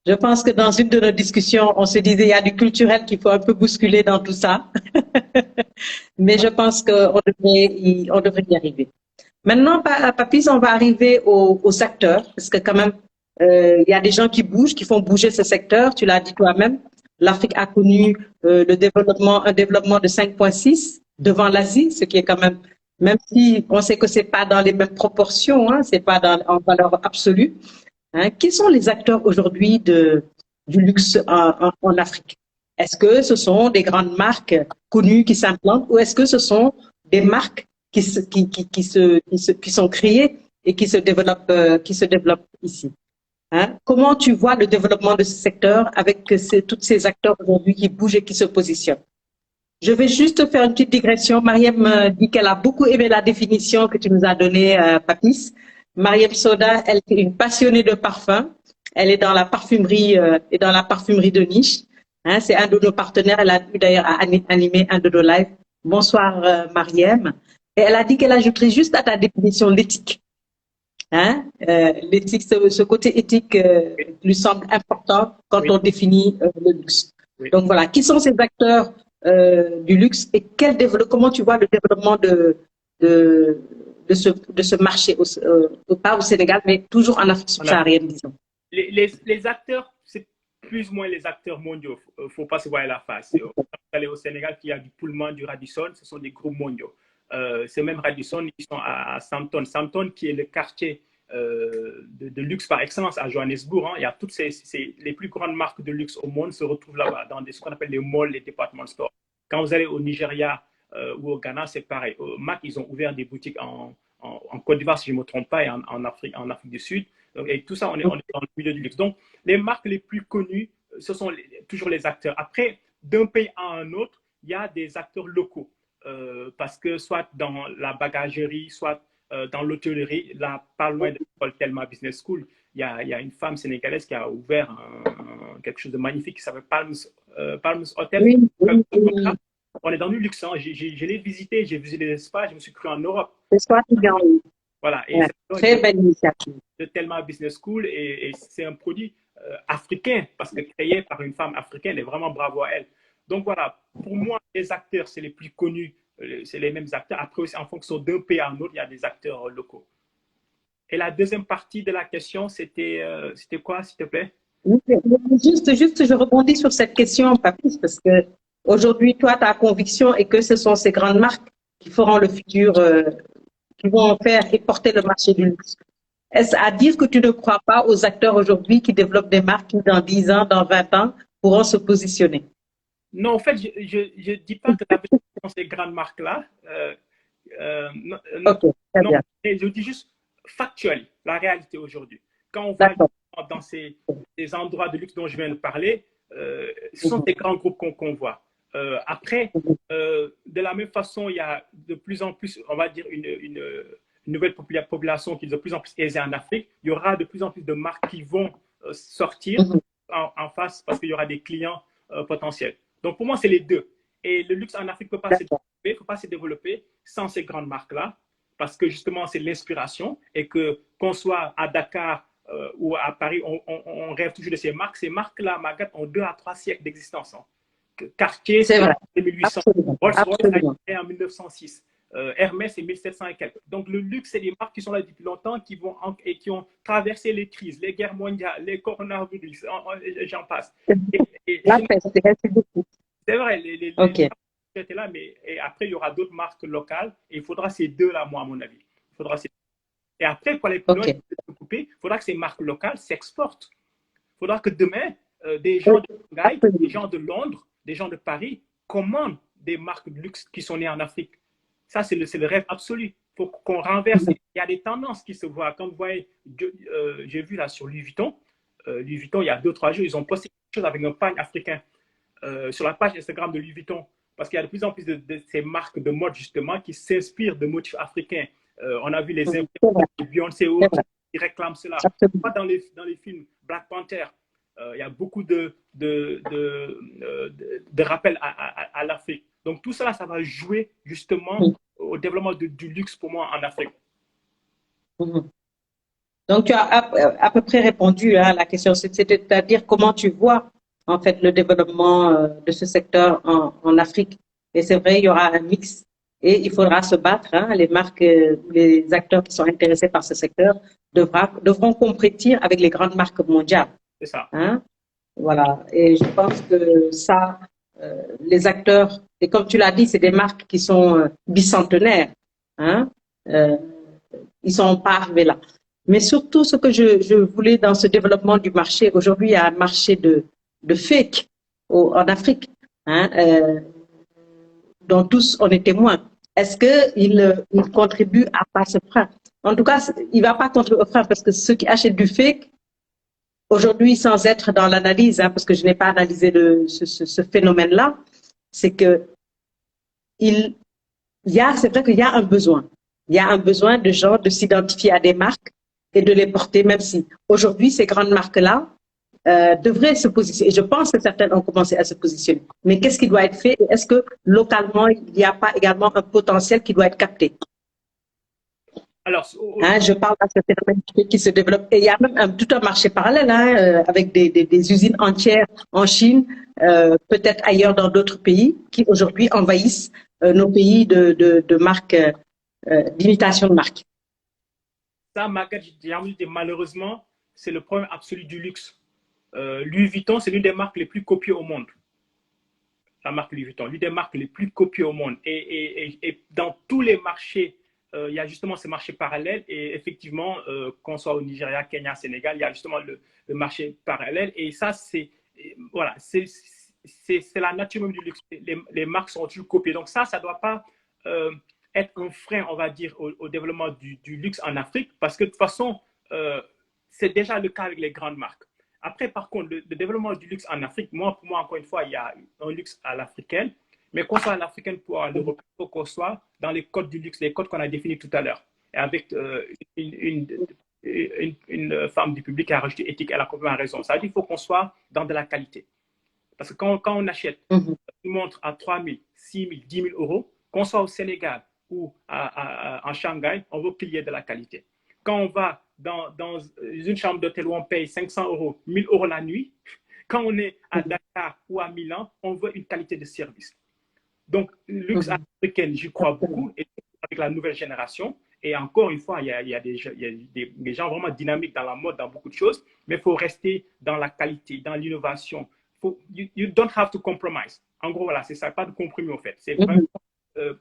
Speaker 1: Je pense que dans une de nos discussions, on se disait il y a du culturel qu'il faut un peu bousculer dans tout ça. Mais je pense qu'on devrait y arriver. Maintenant, Papis, on va arriver aux acteurs, parce que quand même, il y a des gens qui bougent, qui font bouger ce secteur. Tu l'as dit toi-même. L'Afrique a connu un développement de 5,6 devant l'Asie, ce qui est quand même si on sait que c'est pas dans les mêmes proportions, hein, c'est pas en valeur absolue. Hein, qui sont les acteurs aujourd'hui du luxe en Afrique? Est-ce que ce sont des grandes marques connues qui s'implantent ou est-ce que ce sont des marques qui sont créées et qui se développent ici? Hein? Comment tu vois le développement de ce secteur avec tous ces acteurs aujourd'hui qui bougent et qui se positionnent? Je vais juste faire une petite digression. Mariam dit qu'elle a beaucoup aimé la définition que tu nous as donnée, Papis. Mariam Soda, elle est une passionnée de parfum. Elle est dans la parfumerie et dans la parfumerie de niche. Hein, c'est un de nos partenaires. Elle a pu d'ailleurs animer un de nos lives. Bonsoir Mariam. Et elle a dit qu'elle ajouterait juste à ta définition l'éthique. Hein, l'éthique, ce côté éthique lui semble important quand on définit le luxe.
Speaker 2: Oui.
Speaker 1: Donc voilà, qui sont ces acteurs du luxe et comment tu vois le développement de ce marché, pas au Sénégal, mais toujours en Afrique subsaharienne, disons.
Speaker 2: Les acteurs, c'est plus ou moins les acteurs mondiaux. Il ne faut pas se voir la face. Vous allez au Sénégal, il y a du Pullman, du Radisson, ce sont des groupes mondiaux. C'est même Radisson, ils sont à Sandton. Sandton, qui est le quartier de luxe par excellence à Johannesburg. Hein. Il y a toutes les plus grandes marques de luxe au monde se retrouvent là-bas, dans ce qu'on appelle les malls, les department stores. Quand vous allez au Nigeria ou au Ghana, c'est pareil. Au MAC, ils ont ouvert des boutiques en Côte d'Ivoire, si je ne me trompe pas, et en Afrique du Sud. Donc, et tout ça, on est dans le milieu du luxe. Donc, les marques les plus connues, ce sont toujours les acteurs. Après, d'un pays à un autre, il y a des acteurs locaux. Parce que soit dans la bagagerie, soit dans l'hôtellerie, là, pas loin de l'école Telma Business School, il y a une femme sénégalaise qui a ouvert quelque chose de magnifique qui s'appelle Palms Hotel.
Speaker 1: Oui.
Speaker 2: On est dans le luxe. Hein. Je l'ai visité, j'ai visité les espaces, je me suis cru en Europe. Voilà. Et
Speaker 1: très belle initiative.
Speaker 2: De Telma Business School et c'est un produit africain parce que créé par une femme africaine et vraiment bravo à elle. Donc voilà, pour moi, les acteurs, c'est les plus connus, c'est les mêmes acteurs. Après aussi, en fonction d'un pays à un autre, il y a des acteurs locaux. Et la deuxième partie de la question, c'était quoi, s'il te plaît?
Speaker 1: Juste, je rebondis sur cette question, Papis, parce que aujourd'hui, toi, ta conviction est que ce sont ces grandes marques qui feront le futur, qui vont faire et porter le marché du luxe. Est-ce à dire que tu ne crois pas aux acteurs aujourd'hui qui développent des marques qui, dans 10 ans, dans 20 ans, pourront se positionner?
Speaker 2: Non, en fait, je dis pas que l'avenir dans ces grandes marques-là, non,
Speaker 1: Ok, très
Speaker 2: non,
Speaker 1: bien.
Speaker 2: mais je dis juste factuel, la réalité aujourd'hui. Quand on va
Speaker 1: D'accord.
Speaker 2: dans ces endroits de luxe dont je viens de parler, ce sont des grands groupes qu'on voit. Après, de la même façon, il y a de plus en plus, on va dire, une nouvelle population qui est de plus en plus aisée en Afrique. Il y aura de plus en plus de marques qui vont sortir en face parce qu'il y aura des clients potentiels. Donc pour moi, c'est les deux. Et le luxe en Afrique ne peut pas se développer sans ces grandes marques-là, parce que justement, c'est l'inspiration et que qu'on soit à Dakar ou à Paris, on rêve toujours de ces marques. Ces marques-là, Magat, ont 2 à 3 siècles d'existence. Hein. Cartier,
Speaker 1: C'est
Speaker 2: c'est
Speaker 1: vrai.
Speaker 2: 2800.
Speaker 1: Absolument.
Speaker 2: Rolls-Royce a été
Speaker 1: Absolument.
Speaker 2: créé en 1906. Hermès, c'est 1700 et quelques. Donc, le luxe, c'est des marques qui sont là depuis longtemps et qui ont traversé les crises, les guerres mondiales, les coronavirus, j'en passe.
Speaker 1: La peste, merci beaucoup.
Speaker 2: C'est vrai,
Speaker 1: Ok.
Speaker 2: étaient là, mais et après, il y aura d'autres marques locales et il faudra ces deux-là, moi, à mon avis. Il faudra ces... Et après, pour aller plus loin,
Speaker 1: Ok.
Speaker 2: il faudra que ces marques locales s'exportent. Il faudra que demain, des gens de Shanghai, des
Speaker 1: Absolument.
Speaker 2: gens de Londres, des gens de Paris commandent des marques de luxe qui sont nées en Afrique. Ça, c'est le rêve absolu. Il faut qu'on renverse. Il y a des tendances qui se voient. Quand vous voyez, j'ai vu là sur Louis Vuitton, il y a 2 ou 3 jours, ils ont posté quelque chose avec un pagne africain sur la page Instagram de Louis Vuitton. Parce qu'il y a de plus en plus de ces marques de mode, justement, qui s'inspirent de motifs africains. On a vu les
Speaker 1: C'est
Speaker 2: influenceurs
Speaker 1: vrai.
Speaker 2: de Beyoncé et
Speaker 1: C'est
Speaker 2: autres
Speaker 1: vrai.
Speaker 2: qui réclament cela. Pas
Speaker 1: Absolument.
Speaker 2: dans les films Black Panther. Il y a beaucoup de rappels à l'Afrique. Donc tout cela, ça va jouer justement au développement du luxe pour moi en Afrique.
Speaker 1: Donc, tu as à peu près répondu à la question, c'est-à-dire comment tu vois en fait le développement de ce secteur en Afrique. Et c'est vrai, il y aura un mix et il faudra se battre. Hein, les marques, les acteurs qui sont intéressés par ce secteur devront compétir avec les grandes marques mondiales.
Speaker 2: C'est ça.
Speaker 1: Hein, voilà. Et je pense que ça, les acteurs, et comme tu l'as dit, c'est des marques qui sont bicentenaires. Hein, euh, ils sont pas arrivés là. Mais surtout, ce que je voulais dans ce développement du marché, aujourd'hui, il y a un marché de fake en Afrique, hein, dont tous on est témoins. Est-ce qu'il contribue à pas ce frein? En tout cas, il ne va pas contribuer au frein parce que ceux qui achètent du fake, aujourd'hui, sans être dans l'analyse, hein, parce que je n'ai pas analysé ce phénomène-là, c'est que c'est vrai qu'il y a un besoin. Il y a un besoin de gens de s'identifier à des marques et de les porter, même si aujourd'hui, ces grandes marques-là devraient se positionner. Et je pense que certaines ont commencé à se positionner. Mais qu'est-ce qui doit être fait? Est-ce que localement, il n'y a pas également un potentiel qui doit être capté?
Speaker 2: Alors,
Speaker 1: Hein, je parle à ce phénomène qui se développe. Et il y a même tout un marché parallèle hein, avec des usines entières en Chine, peut-être ailleurs dans d'autres pays, qui aujourd'hui envahissent nos pays de marques, d'imitation de marques.
Speaker 2: ça, j'ai envie de dire, malheureusement, c'est le problème absolu du luxe. Louis Vuitton, c'est l'une des marques les plus copiées au monde. La marque Louis Vuitton, l'une des marques les plus copiées au monde. Et dans tous les marchés, il y a justement ces marchés parallèles. Et effectivement, qu'on soit au Nigeria, Kenya, Sénégal, il y a justement le marché parallèle. Et ça, voilà, c'est la nature même du luxe. Les marques sont toujours copiées. Donc ça ne doit pas être un frein, on va dire, au développement du luxe en Afrique. Parce que de toute façon, c'est déjà le cas avec les grandes marques. Après, par contre, le développement du luxe en Afrique, pour moi, encore une fois, il y a un luxe à l'africaine, mais qu'on soit à l'africaine pour l'Europe, il faut qu'on soit dans les codes du luxe, les codes qu'on a définis tout à l'heure. Et avec une femme du public qui a rajouté éthique, elle a complètement raison. Ça veut dire qu'il faut qu'on soit dans de la qualité. Parce que quand on achète une montre à 3 000, 6 000, 10 000 euros, qu'on soit au Sénégal ou en Shanghai, on veut qu'il y ait de la qualité. Quand on va dans une chambre d'hôtel où on paye 500 euros, 1000 euros la nuit, quand on est à Dakar ou à Milan, on veut une qualité de service. Donc, le luxe africain, j'y crois beaucoup, et avec la nouvelle génération. Et encore une fois, il y a des gens vraiment dynamiques dans la mode, dans beaucoup de choses, mais il faut rester dans la qualité, dans l'innovation, you don't have to compromise. En gros, voilà, c'est ça, pas de compromis en fait. C'est vraiment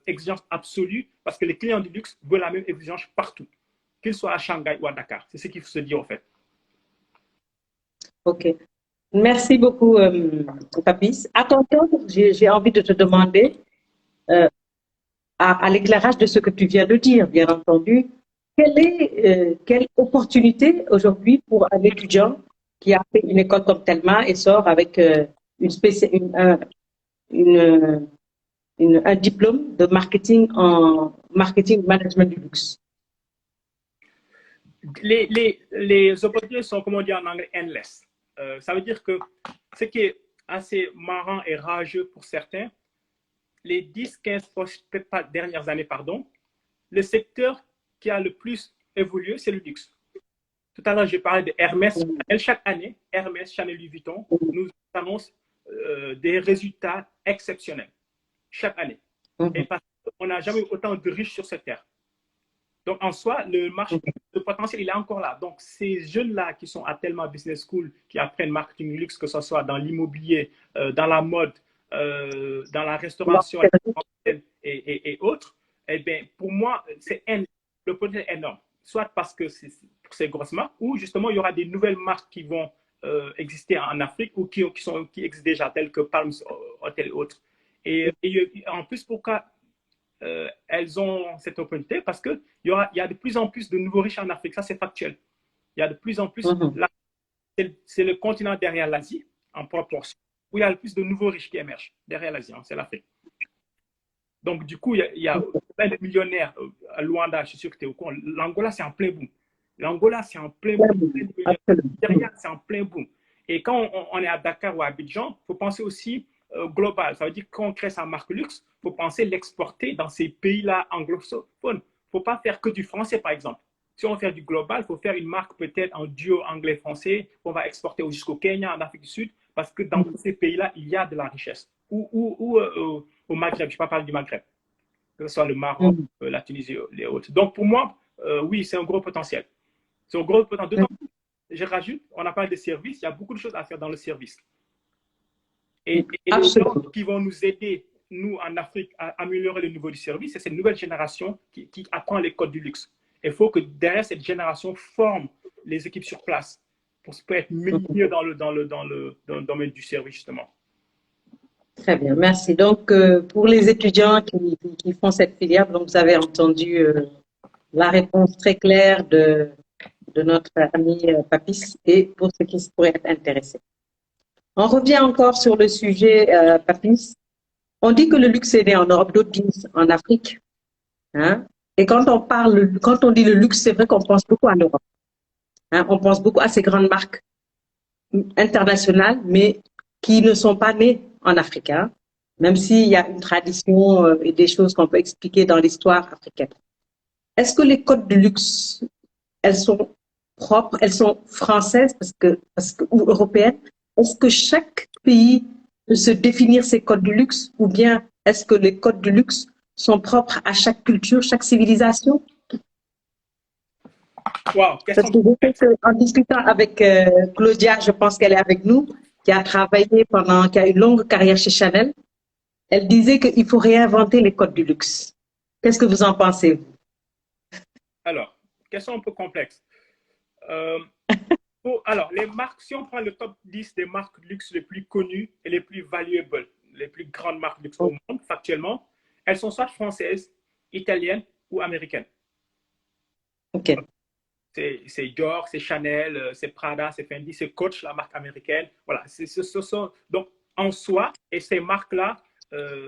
Speaker 2: exigence absolue parce que les clients du luxe veulent la même exigence partout, qu'ils soient à Shanghai ou à Dakar. C'est ce qu'il faut se dire en fait.
Speaker 1: Ok. Merci beaucoup, Papis. À ton tour, j'ai envie de te demander, à l'éclairage de ce que tu viens de dire, bien entendu, quelle opportunité aujourd'hui pour un étudiant qui a fait une école comme Telma et sort avec un diplôme de marketing en marketing management du luxe?
Speaker 2: Les opportunités sont, comme on dit en anglais, endless. Ça veut dire que ce qui est assez marrant et rageux pour certains, les 10-15 peut-être pas dernières années, pardon, le secteur qui a le plus évolué, c'est le luxe. Tout à l'heure, j'ai parlé de Hermès. Chaque année, Hermès, Chanel, Louis Vuitton nous annoncent des résultats exceptionnels. Chaque année. Et parce qu'on n'a jamais eu autant de riches sur cette terre. Donc, en soi, le marché, le potentiel, il est encore là. Donc, ces jeunes-là qui sont à Telma Business School, qui apprennent marketing luxe, que ce soit dans l'immobilier, dans la mode, dans la restauration et autres, eh bien, pour moi, le potentiel est énorme. Soit parce que c'est pour ces grosses marques, ou justement, il y aura des nouvelles marques qui vont exister en Afrique ou qui existent déjà, telles que Palms Hotel et autres. Et en plus, pourquoi elles ont cette opportunité? Parce qu'il y a de plus en plus de nouveaux riches en Afrique. Ça, c'est factuel. Il y a de plus en plus. C'est le continent derrière l'Asie, en proportion, où il y a le plus de nouveaux riches qui émergent. Derrière l'Asie, hein, c'est l'Afrique. Donc, du coup, il y a plein de millionnaires à Luanda, je suis sûr que tu es au courant. L'Angola, c'est en plein boom. L'Angola, c'est en plein boom. Derrière, c'est en plein boom. Et quand on est à Dakar ou à Abidjan, il faut penser aussi global. Ça veut dire qu'on crée sa marque luxe, il faut penser l'exporter dans ces pays-là anglophones. Il ne faut pas faire que du français, par exemple. Si on fait du global, il faut faire une marque peut-être en duo anglais-français qu'on va exporter jusqu'au Kenya, en Afrique du Sud, parce que dans tous ces pays-là, il y a de la richesse. Ou au Maghreb, je ne vais pas parler du Maghreb, que ce soit le Maroc, la Tunisie, les autres. Donc pour moi, oui, c'est un gros potentiel. C'est un gros potentiel. Je rajoute, on a parlé de services, il y a beaucoup de choses à faire dans le service. Et les gens qui vont nous aider, nous, en Afrique, à améliorer le niveau du service, c'est cette nouvelle génération qui apprend les codes du luxe. Il faut que derrière cette génération forme les équipes sur place pour être mieux dans le domaine du service, justement.
Speaker 1: Très bien, merci. Donc, pour les étudiants qui font cette filière, donc vous avez entendu la réponse très claire de notre ami Papis et pour ceux qui pourraient être intéressés. On revient encore sur le sujet, Papis. On dit que le luxe est né en Europe, d'autres disent en Afrique. Hein? Et quand on dit le luxe, c'est vrai qu'on pense beaucoup à l'Europe. Hein? On pense beaucoup à ces grandes marques internationales, mais qui ne sont pas nées en Afrique. Hein? Même s'il y a une tradition et des choses qu'on peut expliquer dans l'histoire africaine. Est-ce que les codes de luxe, elles sont propres, elles sont françaises ou européennes? Est-ce que chaque pays peut se définir ses codes de luxe ou bien est-ce que les codes de luxe sont propres à chaque culture, chaque civilisation?
Speaker 2: Wow,
Speaker 1: parce que en discutant avec Claudia, je pense qu'elle est avec nous, qui a travaillé qui a une longue carrière chez Chanel, elle disait qu'il faut réinventer les codes du luxe. Qu'est-ce que vous en pensez?
Speaker 2: Alors, question un peu complexe. Alors, les marques, si on prend le top 10 des marques de luxe les plus connues et les plus valuables, les plus grandes marques de luxe au monde, factuellement, elles sont soit françaises, italiennes ou américaines.
Speaker 1: OK.
Speaker 2: C'est Dior, c'est Chanel, c'est Prada, c'est Fendi, c'est Coach, la marque américaine. Voilà, donc en soi, et ces marques-là,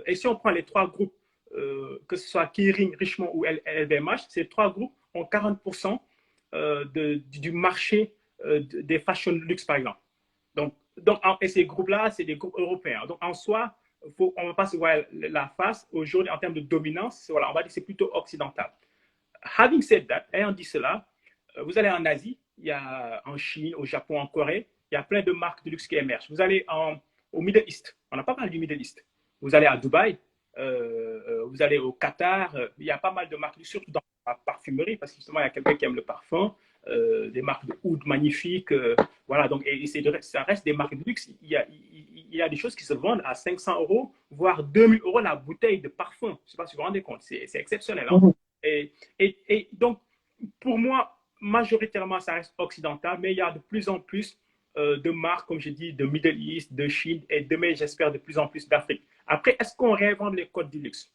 Speaker 2: et si on prend les trois groupes, que ce soit Kering, Richemont ou LVMH, ces trois groupes ont 40% du marché des fashion luxe, par exemple. Et ces groupes-là, c'est des groupes européens. Donc, en soi, on ne va pas se voir la face. Aujourd'hui, en termes de dominance, voilà, on va dire que c'est plutôt occidental. Having said that, ayant dit cela, vous allez en Asie, il y a en Chine, au Japon, en Corée, il y a plein de marques de luxe qui émergent. Vous allez au Middle East, on n'a pas parlé du Middle East. Vous allez à Dubaï, vous allez au Qatar, il y a pas mal de marques, surtout dans la parfumerie, parce que justement, il y a quelqu'un qui aime le parfum, des marques de oud magnifiques, voilà, donc ça reste des marques de luxe. Il il y a des choses qui se vendent à 500 €, voire 2000 € la bouteille de parfum. Je ne sais pas si vous vous rendez compte, c'est exceptionnel. Hein? Et donc, pour moi, majoritairement, ça reste occidental, mais il y a de plus en plus de marques, comme je dis, de Middle East, de Chine, et demain, j'espère, de plus en plus d'Afrique. Après, est-ce qu'on réinvente les codes du luxe?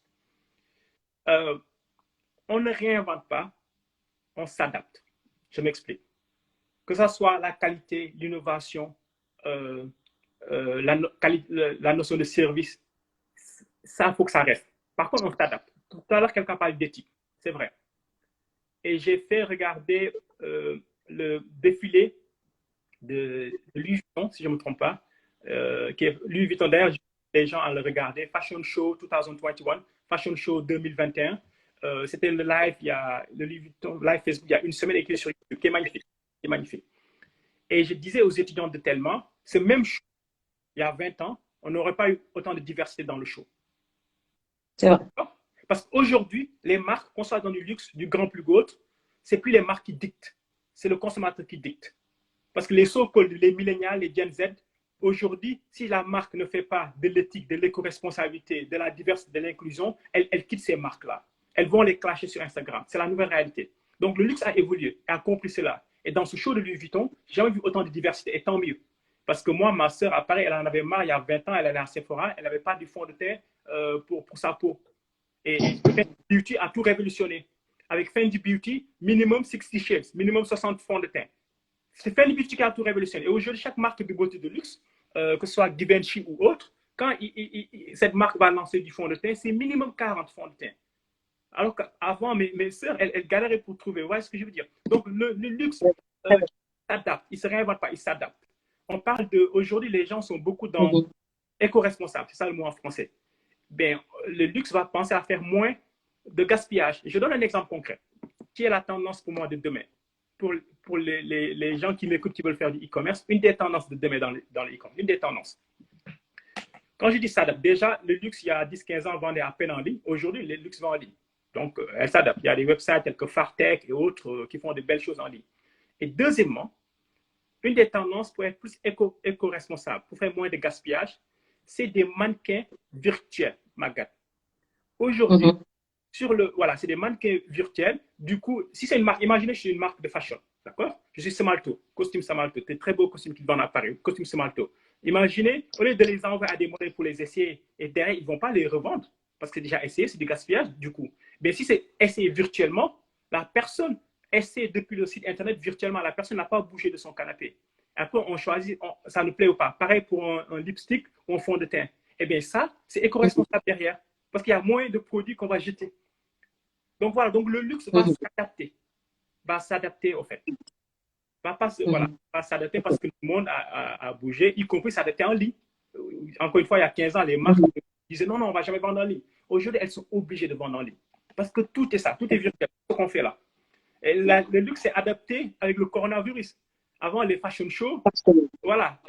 Speaker 2: On ne réinvente pas, on s'adapte. Je m'explique. Que ce soit la qualité, l'innovation, la notion de service, ça, il faut que ça reste. Par contre, on s'adapte. Tout à l'heure, quelqu'un parle d'éthique. C'est vrai. Et j'ai fait regarder le défilé de Louis Vuitton, si je ne me trompe pas, qui est Louis Vuitton. D'ailleurs, les gens à le regarder. Fashion Show 2021, Fashion Show 2021. C'était le live, le Louis Vuitton live Facebook il y a une semaine écrit sur YouTube, qui est magnifique. Qui est magnifique. Et je disais aux étudiants de Tellement, ce même show, il y a 20 ans, on n'aurait pas eu autant de diversité dans le show.
Speaker 1: C'est vrai.
Speaker 2: Parce qu'aujourd'hui, les marques, qu'on soit dans du luxe, du grand plus autre, ce n'est plus les marques qui dictent, c'est le consommateur qui dicte. Parce que les so-called, les millénials, les Gen Z, aujourd'hui, si la marque ne fait pas de l'éthique, de l'éco-responsabilité, de la diversité, de l'inclusion, elle quitte ces marques-là. Elles vont les clasher sur Instagram. C'est la nouvelle réalité. Donc le luxe a évolué et a compris cela. Et dans ce show de Louis Vuitton, j'ai jamais vu autant de diversité, et tant mieux. Parce que moi, ma soeur, à Paris, elle en avait marre il y a 20 ans, elle allait à Sephora, elle n'avait pas du fond de teint pour sa peau. Et Fenty Beauty a tout révolutionné. Avec Fenty Beauty, minimum 60 shades, minimum 60 fonds de teint. C'est Fenty Beauty qui a tout révolutionné. Et aujourd'hui, chaque marque de beauté de luxe, que ce soit Givenchy ou autre, quand cette marque va lancer du fond de teint, c'est minimum 40 fonds de teint. Alors qu'avant, mes sœurs, elles galéraient pour trouver. Vous voyez ce que je veux dire? Donc, le luxe s'adapte. Il ne se réinvente pas, il s'adapte. On parle de... Aujourd'hui, les gens sont beaucoup dans éco-responsable. C'est ça le mot en français. Ben, le luxe va penser à faire moins de gaspillage. Je donne un exemple concret. Qui est la tendance pour moi de demain? Pour les gens qui m'écoutent, qui veulent faire du e-commerce, une des tendances de demain dans le e-commerce, une des tendances. Quand je dis s'adapte, déjà, le luxe, il y a 10-15 ans, vendait à peine en ligne. Aujourd'hui, le luxe va en ligne. Donc, elle s'adapte. Il y a des websites tels que Fartech et autres qui font de belles choses en ligne. Et deuxièmement, une des tendances pour être plus éco-responsable, pour faire moins de gaspillage, c'est des mannequins virtuels, Magat. Aujourd'hui, voilà, c'est des mannequins virtuels. Du coup, si c'est une marque, imaginez que je suis une marque de fashion, d'accord? Je suis Semalto, costume Semalto, des très beaux costumes qui vendent à Paris, costume Semalto. Imaginez, au lieu de les envoyer à des modèles pour les essayer, et derrière, ils ne vont pas les revendre, parce que c'est déjà essayé, c'est du gaspillage, du coup. Mais si c'est essayé virtuellement, la personne essaie depuis le site internet virtuellement, la personne n'a pas bougé de son canapé. Après, on choisit, ça nous plaît ou pas. Pareil pour un lipstick ou un fond de teint. Eh bien, ça, c'est éco-responsable derrière, parce qu'il y a moins de produits qu'on va jeter. Donc voilà, donc le luxe va s'adapter au fait. Va s'adapter parce que le monde a bougé, y compris s'adapter en ligne. Encore une fois, il y a 15 ans, les marques disaient non, on ne va jamais vendre en ligne. Aujourd'hui, elles sont obligées de vendre en ligne. Parce que tout est ça, tout est virtuel, ce qu'on fait là. Et le luxe est adapté avec le coronavirus. Avant les fashion shows, voilà,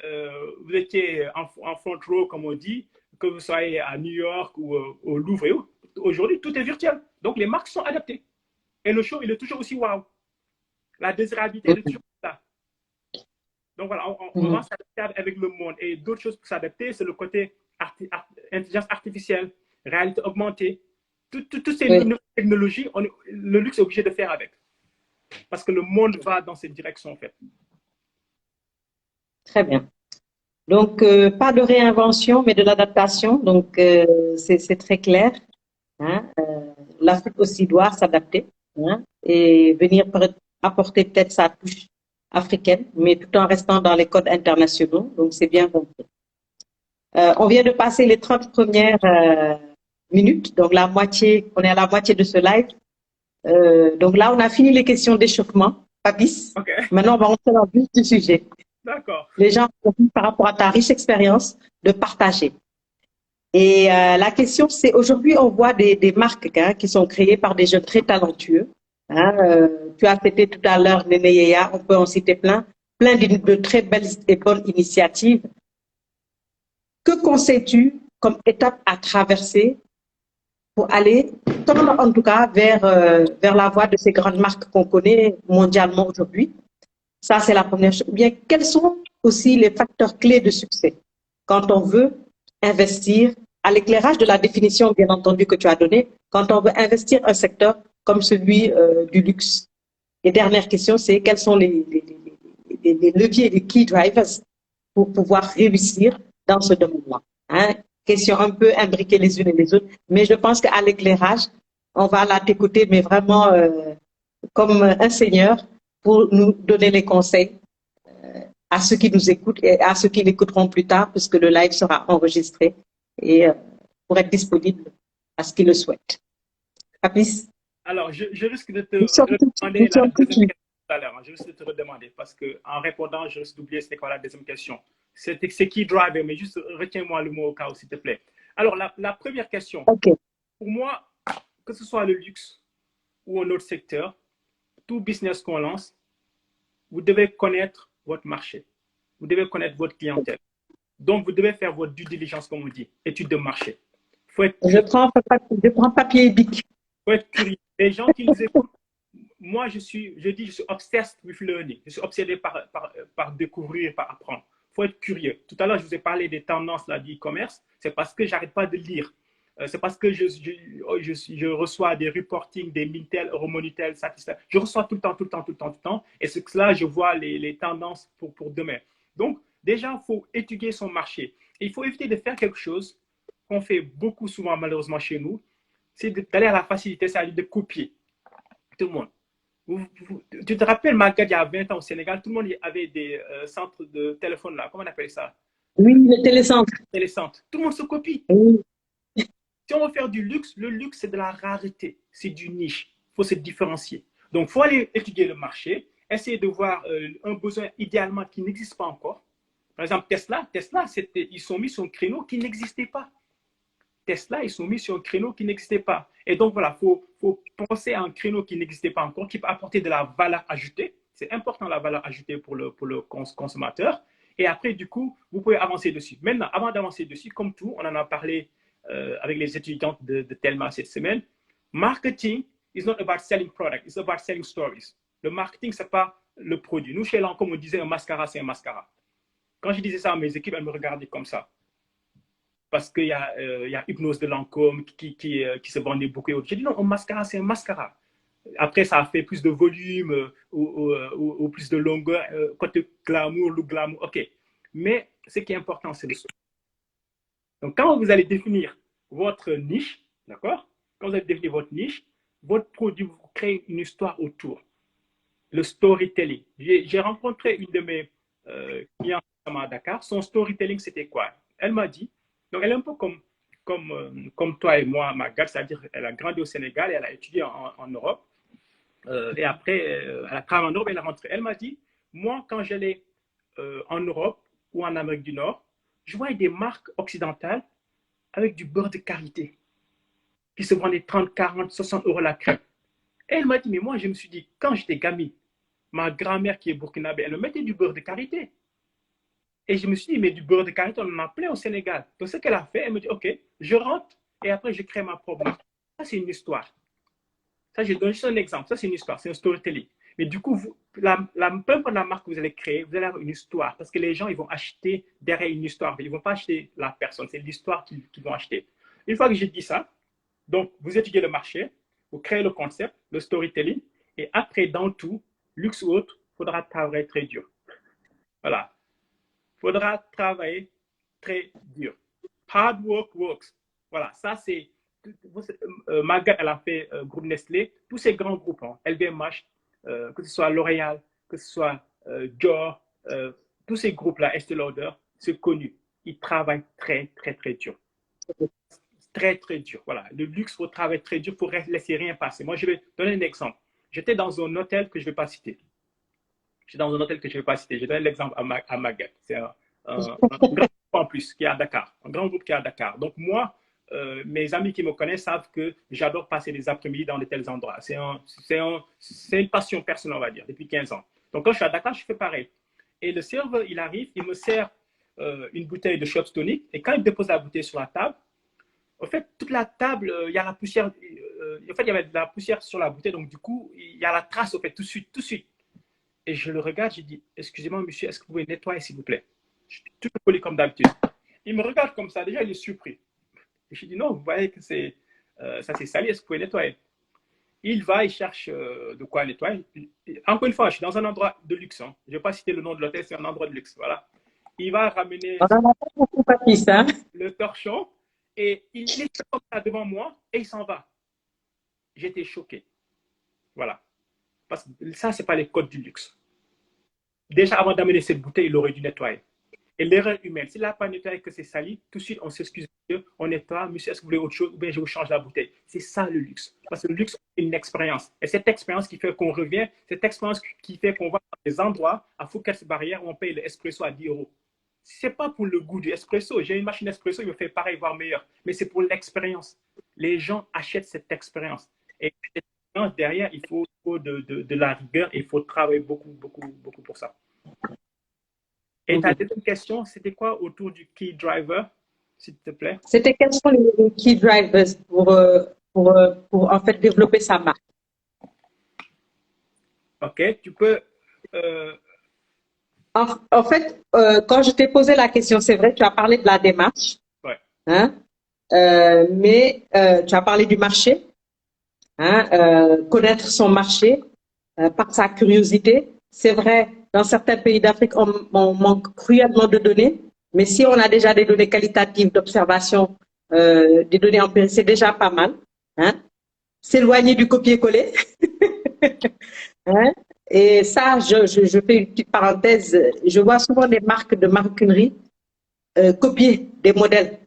Speaker 2: vous étiez en front row, comme on dit, que vous soyez à New York ou au Louvre. Aujourd'hui, tout est virtuel. Donc, les marques sont adaptées. Et le show, il est toujours aussi wow. La désirabilité est toujours là. Donc, voilà, on va s'adapter avec le monde. Et d'autres choses pour s'adapter, c'est le côté intelligence artificielle, réalité augmentée. Toutes ces nouvelles technologies, le luxe est obligé de faire avec. Parce que le monde va dans cette direction, en fait.
Speaker 1: Très bien. Donc, pas de réinvention, mais de l'adaptation. Donc, c'est très clair. Hein? L'Afrique aussi doit s'adapter, hein? Et venir apporter peut-être sa touche africaine, mais tout en restant dans les codes internationaux. Donc, c'est bien compris. On vient de passer les 30 premières minutes. Donc, on est à la moitié de ce live. Donc là, on a fini les questions d'échauffement. Fabrice, maintenant, on va rentrer dans le vif du sujet.
Speaker 2: D'accord.
Speaker 1: Les gens, par rapport à ta riche expérience, de partager. Et la question, c'est aujourd'hui, on voit des marques qui sont créées par des jeunes très talentueux. Hein, tu as cité tout à l'heure Néné Yaya, on peut en citer plein de très belles et bonnes initiatives. Que conseilles-tu comme étape à traverser pour aller, en tout cas, vers la voie de ces grandes marques qu'on connaît mondialement aujourd'hui? Ça, c'est la première chose. Bien, quels sont aussi les facteurs clés de succès? quand on veut investir, à l'éclairage de la définition, bien entendu, que tu as donnée, quand on veut investir un secteur comme celui du luxe. Et dernière question, c'est quels sont les leviers, les key drivers pour pouvoir réussir dans ce domaine-là. Hein? Question un peu imbriquées les unes et les autres, mais je pense qu'à l'éclairage, on va là t'écouter, mais vraiment comme un seigneur pour nous donner les conseils à ceux qui nous écoutent et à ceux qui l'écouteront plus tard, puisque le live sera enregistré et pour être disponible à ce qui le souhaitent. Fabrice?
Speaker 2: Alors, je risque de te
Speaker 1: Nous sommes
Speaker 2: redemander la deuxième
Speaker 1: tout
Speaker 2: question tout à l'heure. Je risque de te redemander parce qu'en répondant, je risque d'oublier c'était quoi la deuxième question. C'est qui driver, mais juste retiens-moi le mot au cas où, s'il te plaît. Alors, la première question.
Speaker 1: Okay.
Speaker 2: Pour moi, que ce soit le luxe ou un autre secteur, tout business qu'on lance, vous devez connaître votre marché. Vous devez connaître votre clientèle. Donc, vous devez faire votre due diligence, comme on dit, étude de marché.
Speaker 1: Je prends papier et bic.
Speaker 2: Il faut être curieux. Les gens qui nous écoutent, moi, je suis obsessed with learning. Je suis obsédé par découvrir, par apprendre. Il faut être curieux. Tout à l'heure, je vous ai parlé des tendances du e-commerce. C'est parce que j'arrête pas de lire. C'est parce que je reçois des reportings, des Mintel, Euromonitel, Statista. Je reçois tout le temps. Et c'est que là, je vois les tendances pour demain. Donc, déjà, il faut étudier son marché. Et il faut éviter de faire quelque chose qu'on fait beaucoup souvent, malheureusement, chez nous. C'est d'aller à la facilité, c'est-à-dire de copier tout le monde. Tu te rappelles, Maguette, il y a 20 ans au Sénégal, tout le monde avait des centres de téléphone là. Comment on appelle ça?
Speaker 1: Oui, le télécentre.
Speaker 2: Télécentre. Tout le monde se copie.
Speaker 1: Oui.
Speaker 2: Si on veut faire du luxe, le luxe, c'est de la rareté. C'est du niche. Il faut se différencier. Donc, il faut aller étudier le marché, essayer de voir un besoin idéalement qui n'existe pas encore. Par exemple, Tesla, ils sont mis sur un créneau qui n'existait pas. Tesla, ils sont mis sur un créneau qui n'existait pas. Et donc, voilà, il faut penser à un créneau qui n'existait pas encore, qui peut apporter de la valeur ajoutée. C'est important, la valeur ajoutée pour le consommateur. Et après, du coup, vous pouvez avancer dessus. Maintenant, avant d'avancer dessus, comme tout, on en a parlé avec les étudiantes de Telma cette semaine, marketing is not about selling product, it's about selling stories. Le marketing, ce n'est pas le produit. Nous, chez Lancôme, on disait un mascara, c'est un mascara. Quand je disais ça à mes équipes, elles me regardaient comme ça. Parce qu'il y a Hypnose de Lancôme qui se vendait beaucoup. J'ai dit non, un mascara, c'est un mascara. Après, ça a fait plus de volume ou plus de longueur, côté glamour, look glamour, ok. Mais ce qui est important, c'est le son. Donc, quand vous allez définir votre niche, d'accord? Quand vous allez définir votre niche, votre produit, vous créez une histoire autour. Le storytelling. J'ai rencontré une de mes clients à Dakar. Son storytelling, c'était quoi? Elle m'a dit, donc elle est un peu comme toi et moi, Maguette, c'est-à-dire elle a grandi au Sénégal et elle a étudié en Europe. Et après, elle a travaillé en Europe et elle est rentrée. Elle m'a dit, moi, quand j'allais en Europe ou en Amérique du Nord, je voyais des marques occidentales avec du beurre de karité qui se vendait 30, 40, 60 euros la crème. Et elle m'a dit, mais moi, je me suis dit, quand j'étais gamine, ma grand-mère qui est burkinabé, elle me mettait du beurre de karité. Et je me suis dit, mais du beurre de karité, on en a plein au Sénégal. Donc, ce qu'elle a fait, elle me dit, OK, je rentre et après, je crée ma propre marque. Ça, c'est une histoire. Ça, je donne juste un exemple. Ça, c'est une histoire, c'est un storytelling. Mais du coup, peu importe la marque que vous allez créer, vous allez avoir une histoire. Parce que les gens, ils vont acheter derrière une histoire. Ils ne vont pas acheter la personne, c'est l'histoire qu'ils vont acheter. Une fois que j'ai dit ça, donc, vous étudiez le marché, vous créez le concept, le storytelling, et après, dans tout, luxe ou autre, il faudra travailler très dur. Voilà. Il faudra travailler très dur. Hard work works. Voilà, ça c'est. Maguette, elle a fait groupe Nestlé, tous ces grands groupes, hein, LVMH, que ce soit L'Oréal, que ce soit Dior, tous ces groupes-là, Estée Lauder, c'est connu. Ils travaillent très, très, très dur. Très, très dur. Voilà. Le luxe, il faut travailler très dur, il faut laisser rien passer. Moi, je vais donner un exemple. J'étais dans un hôtel que je ne vais pas citer. J'étais dans un hôtel que je ne vais pas citer. Je donne l'exemple à Maguette. C'est un grand groupe en plus qui est à Dakar. Un grand groupe qui est à Dakar. Donc, moi, mes amis qui me connaissent savent que j'adore passer des après-midi dans de tels endroits. C'est une passion personnelle, on va dire, depuis 15 ans. Donc, quand je suis à Dakar, je fais pareil. Et le serveur, il arrive, il me sert une bouteille de Shops Tonic. Et quand il dépose la bouteille sur la table, en fait, toute la table, il y a la poussière. En fait, il y avait de la poussière sur la bouteille. Donc, du coup, il y a la trace, en fait, tout de suite. Et je le regarde, je dis, excusez-moi, monsieur, est-ce que vous pouvez nettoyer, s'il vous plaît? Je suis toujours poli comme d'habitude. Il me regarde comme ça, déjà il est surpris. Et je dis non, vous voyez que ça c'est sali, est-ce que vous pouvez nettoyer? Il va, il cherche de quoi nettoyer. Encore une fois, je suis dans un endroit de luxe. Hein. Je ne vais pas citer le nom de l'hôtel, c'est un endroit de luxe. Voilà. Il va ramener
Speaker 1: On en a pas beaucoup, Papis, hein?
Speaker 2: le torchon et il est comme ça devant moi et il s'en va. J'étais choqué. Voilà. Parce que ça, ce n'est pas les codes du luxe. Déjà, avant d'amener cette bouteille, il aurait dû nettoyer. Et l'erreur humaine, s'il n'a pas nettoyé que c'est sali, tout de suite, on s'excuse, on nettoie, monsieur, est-ce que vous voulez autre chose ou bien je vous change la bouteille. C'est ça le luxe. Parce que le luxe, c'est une expérience. Et cette expérience qui fait qu'on revient, cette expérience qui fait qu'on va dans des endroits à Fouquet's-Barrière où on paye l'espresso à 10 euros. Ce n'est pas pour le goût du espresso. J'ai une machine espresso, il me fait pareil, voire meilleur. Mais c'est pour l'expérience. Les gens achètent cette expérience. Et cette expérience, derrière, il faut de la rigueur et il faut travailler beaucoup, beaucoup, beaucoup pour ça. Et ta deuxième question, c'était quoi autour du key driver, s'il te plaît?
Speaker 1: C'était quels sont les key drivers pour en fait développer sa marque?
Speaker 2: Ok, tu peux.
Speaker 1: En fait, quand je t'ai posé la question, c'est vrai, tu as parlé de la démarche,
Speaker 2: Ouais.
Speaker 1: hein, mais tu as parlé du marché, hein, connaître son marché par sa curiosité. C'est vrai, dans certains pays d'Afrique, on manque cruellement de données, mais si on a déjà des données qualitatives d'observation, des données empiriques, c'est déjà pas mal. Hein. S'éloigner du copier-coller. Hein. Et ça, je fais une petite parenthèse. Je vois souvent des marques de maroquinerie copier des modèles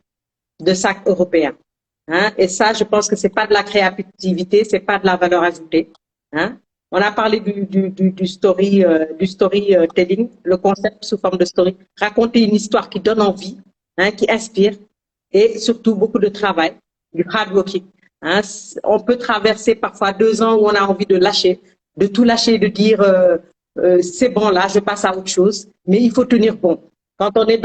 Speaker 1: de sacs européens. Hein. Et ça, je pense que c'est pas de la créativité, c'est pas de la valeur ajoutée. Hein. On a parlé du storytelling, le concept sous forme de story. Raconter une histoire qui donne envie, hein, qui inspire, et surtout beaucoup de travail, du hard working. Hein. On peut traverser parfois 2 ans où on a envie de lâcher, de tout lâcher, de dire c'est bon là, je passe à autre chose. Mais il faut tenir bon. Quand on est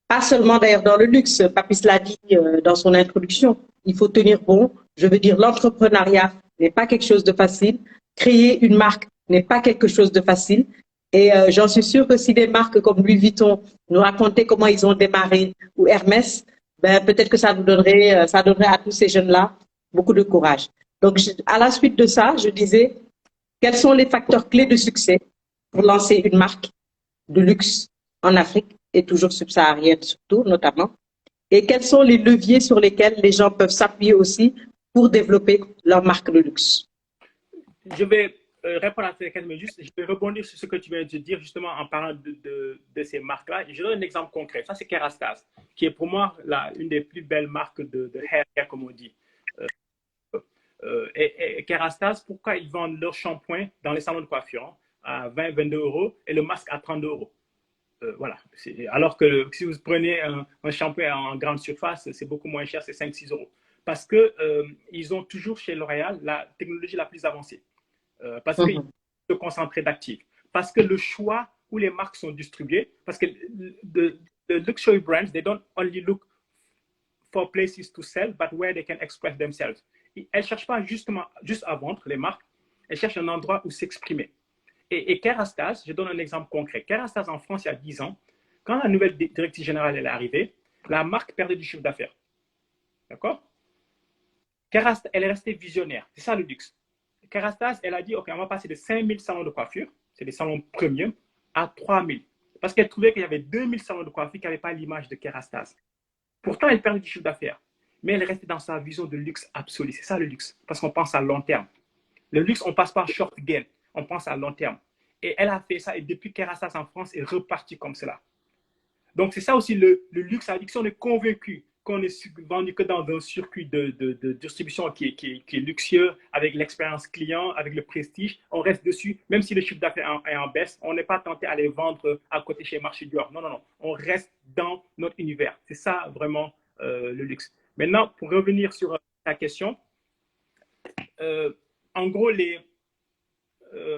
Speaker 1: pas seulement d'ailleurs dans le luxe, Papis l'a dit dans son introduction, il faut tenir bon. Je veux dire, l'entrepreneuriat n'est pas quelque chose de facile. Créer une marque n'est pas quelque chose de facile. Et j'en suis sûre que si des marques comme Louis Vuitton nous racontaient comment ils ont démarré, ou Hermès, ben, peut-être que ça donnerait à tous ces jeunes-là beaucoup de courage. Donc, à la suite de ça, je disais, quels sont les facteurs clés de succès pour lancer une marque de luxe en Afrique et toujours subsaharienne surtout, notamment, et quels sont les leviers sur lesquels les gens peuvent s'appuyer aussi pour développer leur marque de luxe?
Speaker 2: Je vais répondre à cette question, mais juste, je vais rebondir sur ce que tu viens de dire, justement, en parlant de ces marques-là. Je donne un exemple concret. Ça, c'est Kerastase, qui est pour moi une des plus belles marques de hair care, comme on dit. Et Kerastase, pourquoi ils vendent leur shampoing dans les salons de coiffure à 20-22 euros et le masque à 32 euros? Voilà. Alors que si vous prenez un shampoing en grande surface, c'est beaucoup moins cher, c'est 5-6 euros. Parce qu'ils ont toujours chez L'Oréal la technologie la plus avancée. Parce qu'ils se concentrent d'actifs. Parce que le choix où les marques sont distribuées, parce que the luxury brands, they don't only look for places to sell, but where they can express themselves. Elles ne cherchent pas juste à vendre, les marques, elles cherchent un endroit où s'exprimer. Et Kerastase, je donne un exemple concret. Kerastase en France, il y a 10 ans, quand la nouvelle directrice générale est arrivée, la marque perdait du chiffre d'affaires. D'accord? Kerastase, elle est restée visionnaire. C'est ça le luxe. Kerastase, elle a dit, OK, on va passer de 5000 salons de coiffure, c'est des salons premium, à 3000. Parce qu'elle trouvait qu'il y avait 2000 salons de coiffure qui n'avaient pas l'image de Kerastase. Pourtant, elle perdait du chiffre d'affaires. Mais elle restait dans sa vision de luxe absolu. C'est ça le luxe. Parce qu'on pense à long terme. Le luxe, on ne passe pas short gain. On pense à long terme. Et elle a fait ça. Et depuis Kerastase en France, elle est repartie comme cela. Donc, c'est ça aussi le luxe. Ça veut dire que si on est convaincu qu'on est vendu que dans un circuit de distribution qui est luxueux, avec l'expérience client, avec le prestige, on reste dessus, même si le chiffre d'affaires est en baisse, on n'est pas tenté à les vendre à côté chez Marché Dior. Non, non, non. On reste dans notre univers. C'est ça vraiment le luxe. Maintenant, pour revenir sur ta question, en gros,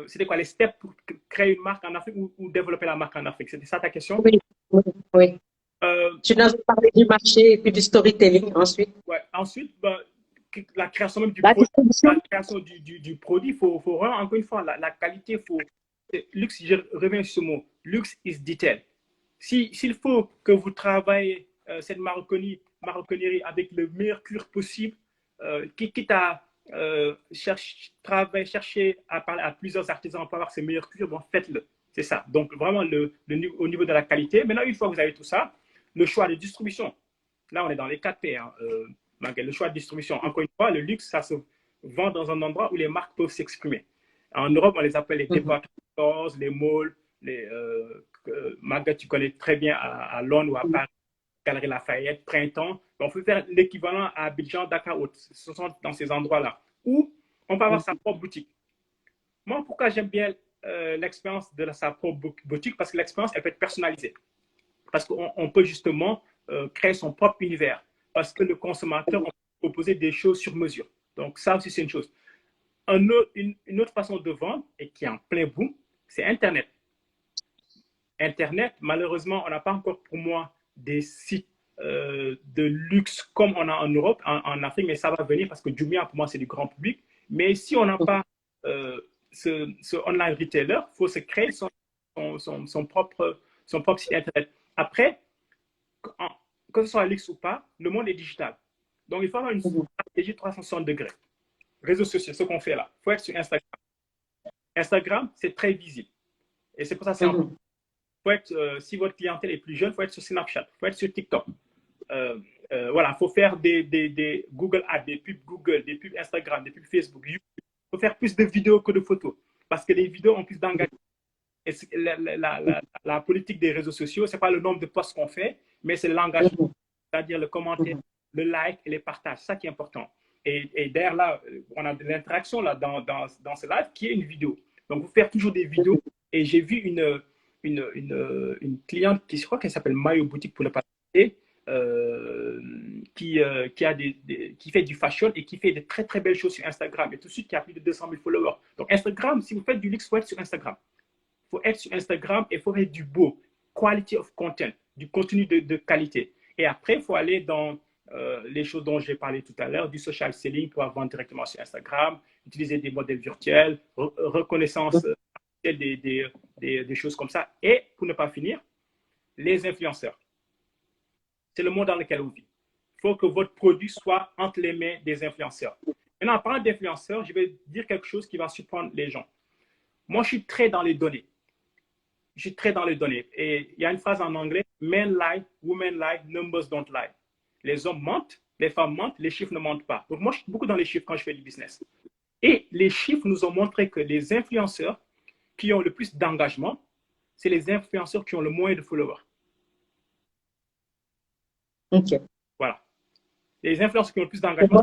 Speaker 2: c'était quoi les steps pour créer une marque en Afrique ou développer la marque en Afrique? C'était ça ta question?
Speaker 1: Oui, oui, oui. Tu nous as parlé du marché et puis du storytelling ensuite.
Speaker 2: Ouais. Ensuite, la création même du
Speaker 1: La
Speaker 2: produit.
Speaker 1: distribution.
Speaker 2: La création du produit, il faut vraiment, encore une fois, la qualité, luxe, je reviens sur ce mot. Luxe is detail. S'il faut que vous travaillez cette maroquinerie avec le meilleur cuir possible, quitte à chercher à parler à plusieurs artisans pour avoir ces meilleurs cuirs, bon, faites-le. C'est ça. Donc, vraiment, au niveau de la qualité. Maintenant, une fois que vous avez tout ça, le choix de distribution. Là, on est dans les 4 P. Hein, le choix de distribution. Encore une fois, le luxe, ça se vend dans un endroit où les marques peuvent s'exprimer. En Europe, on les appelle les department stores, les malls, Margaret, tu connais très bien à Londres ou à Paris, Galerie Lafayette, Printemps. On peut faire l'équivalent à Abidjan, Dakar, ce sont dans ces endroits-là où on peut avoir sa propre boutique. Moi, pourquoi j'aime bien l'expérience de sa propre boutique? Parce que l'expérience, elle peut être personnalisée. Parce qu'on peut justement créer son propre univers. Parce que le consommateur, on peut proposer des choses sur mesure. Donc, ça aussi, c'est une chose. Une autre façon de vendre, et qui est en plein boom, c'est Internet. Internet, malheureusement, on n'a pas encore, pour moi, des sites de luxe comme on a en Europe, en Afrique, mais ça va venir parce que Jumia, pour moi, c'est du grand public. Mais si on n'a pas ce online retailer, il faut se créer son propre site Internet. Après, que ce soit luxe ou pas, le monde est digital. Donc, il faut avoir une stratégie 360 degrés. Réseaux sociaux, ce qu'on fait là. Il faut être sur Instagram. Instagram, c'est très visible. Et c'est pour ça que c'est important. Faut être, si votre clientèle est plus jeune, il faut être sur Snapchat, il faut être sur TikTok. Voilà, il faut faire des Google Ads, des pubs Google, des pubs Instagram, des pubs Facebook, YouTube. Il faut faire plus de vidéos que de photos parce que les vidéos ont plus d'engagement. Et la politique des réseaux sociaux, ce n'est pas le nombre de posts qu'on fait, mais c'est l'engagement, c'est-à-dire le commentaire, le like et les partages. C'est ça qui est important. Et derrière là, on a de l'interaction là dans ce live qui est une vidéo. Donc, vous faire toujours des vidéos. Et j'ai vu une cliente qui, je crois qu'elle s'appelle Mayo Boutique pour le passé, qui fait du fashion et qui fait de très très belles choses sur Instagram. Et tout de suite, qui a plus de 200 000 followers. Donc, Instagram, si vous faites du luxe, il faut être sur Instagram. Il faut être sur Instagram et il faut être du beau. Quality of content, du contenu de qualité. Et après, il faut aller dans les choses dont j'ai parlé tout à l'heure, du social selling pour vendre directement sur Instagram, utiliser des modèles virtuels, reconnaissance des choses comme ça. Et pour ne pas finir, les influenceurs. C'est le monde dans lequel on vit. Il faut que votre produit soit entre les mains des influenceurs. Maintenant, en parlant d'influenceurs, je vais dire quelque chose qui va surprendre les gens. Moi, je suis très dans les données. Je suis très dans les données. Et il y a une phrase en anglais, men lie, women lie, numbers don't lie. Les hommes mentent, les femmes mentent, les chiffres ne mentent pas. Donc moi, je suis beaucoup dans les chiffres quand je fais du business. Et les chiffres nous ont montré que les influenceurs qui ont le plus d'engagement, c'est les influenceurs qui ont le moins de followers.
Speaker 1: OK.
Speaker 2: Voilà. Les influenceurs qui ont le plus d'engagement.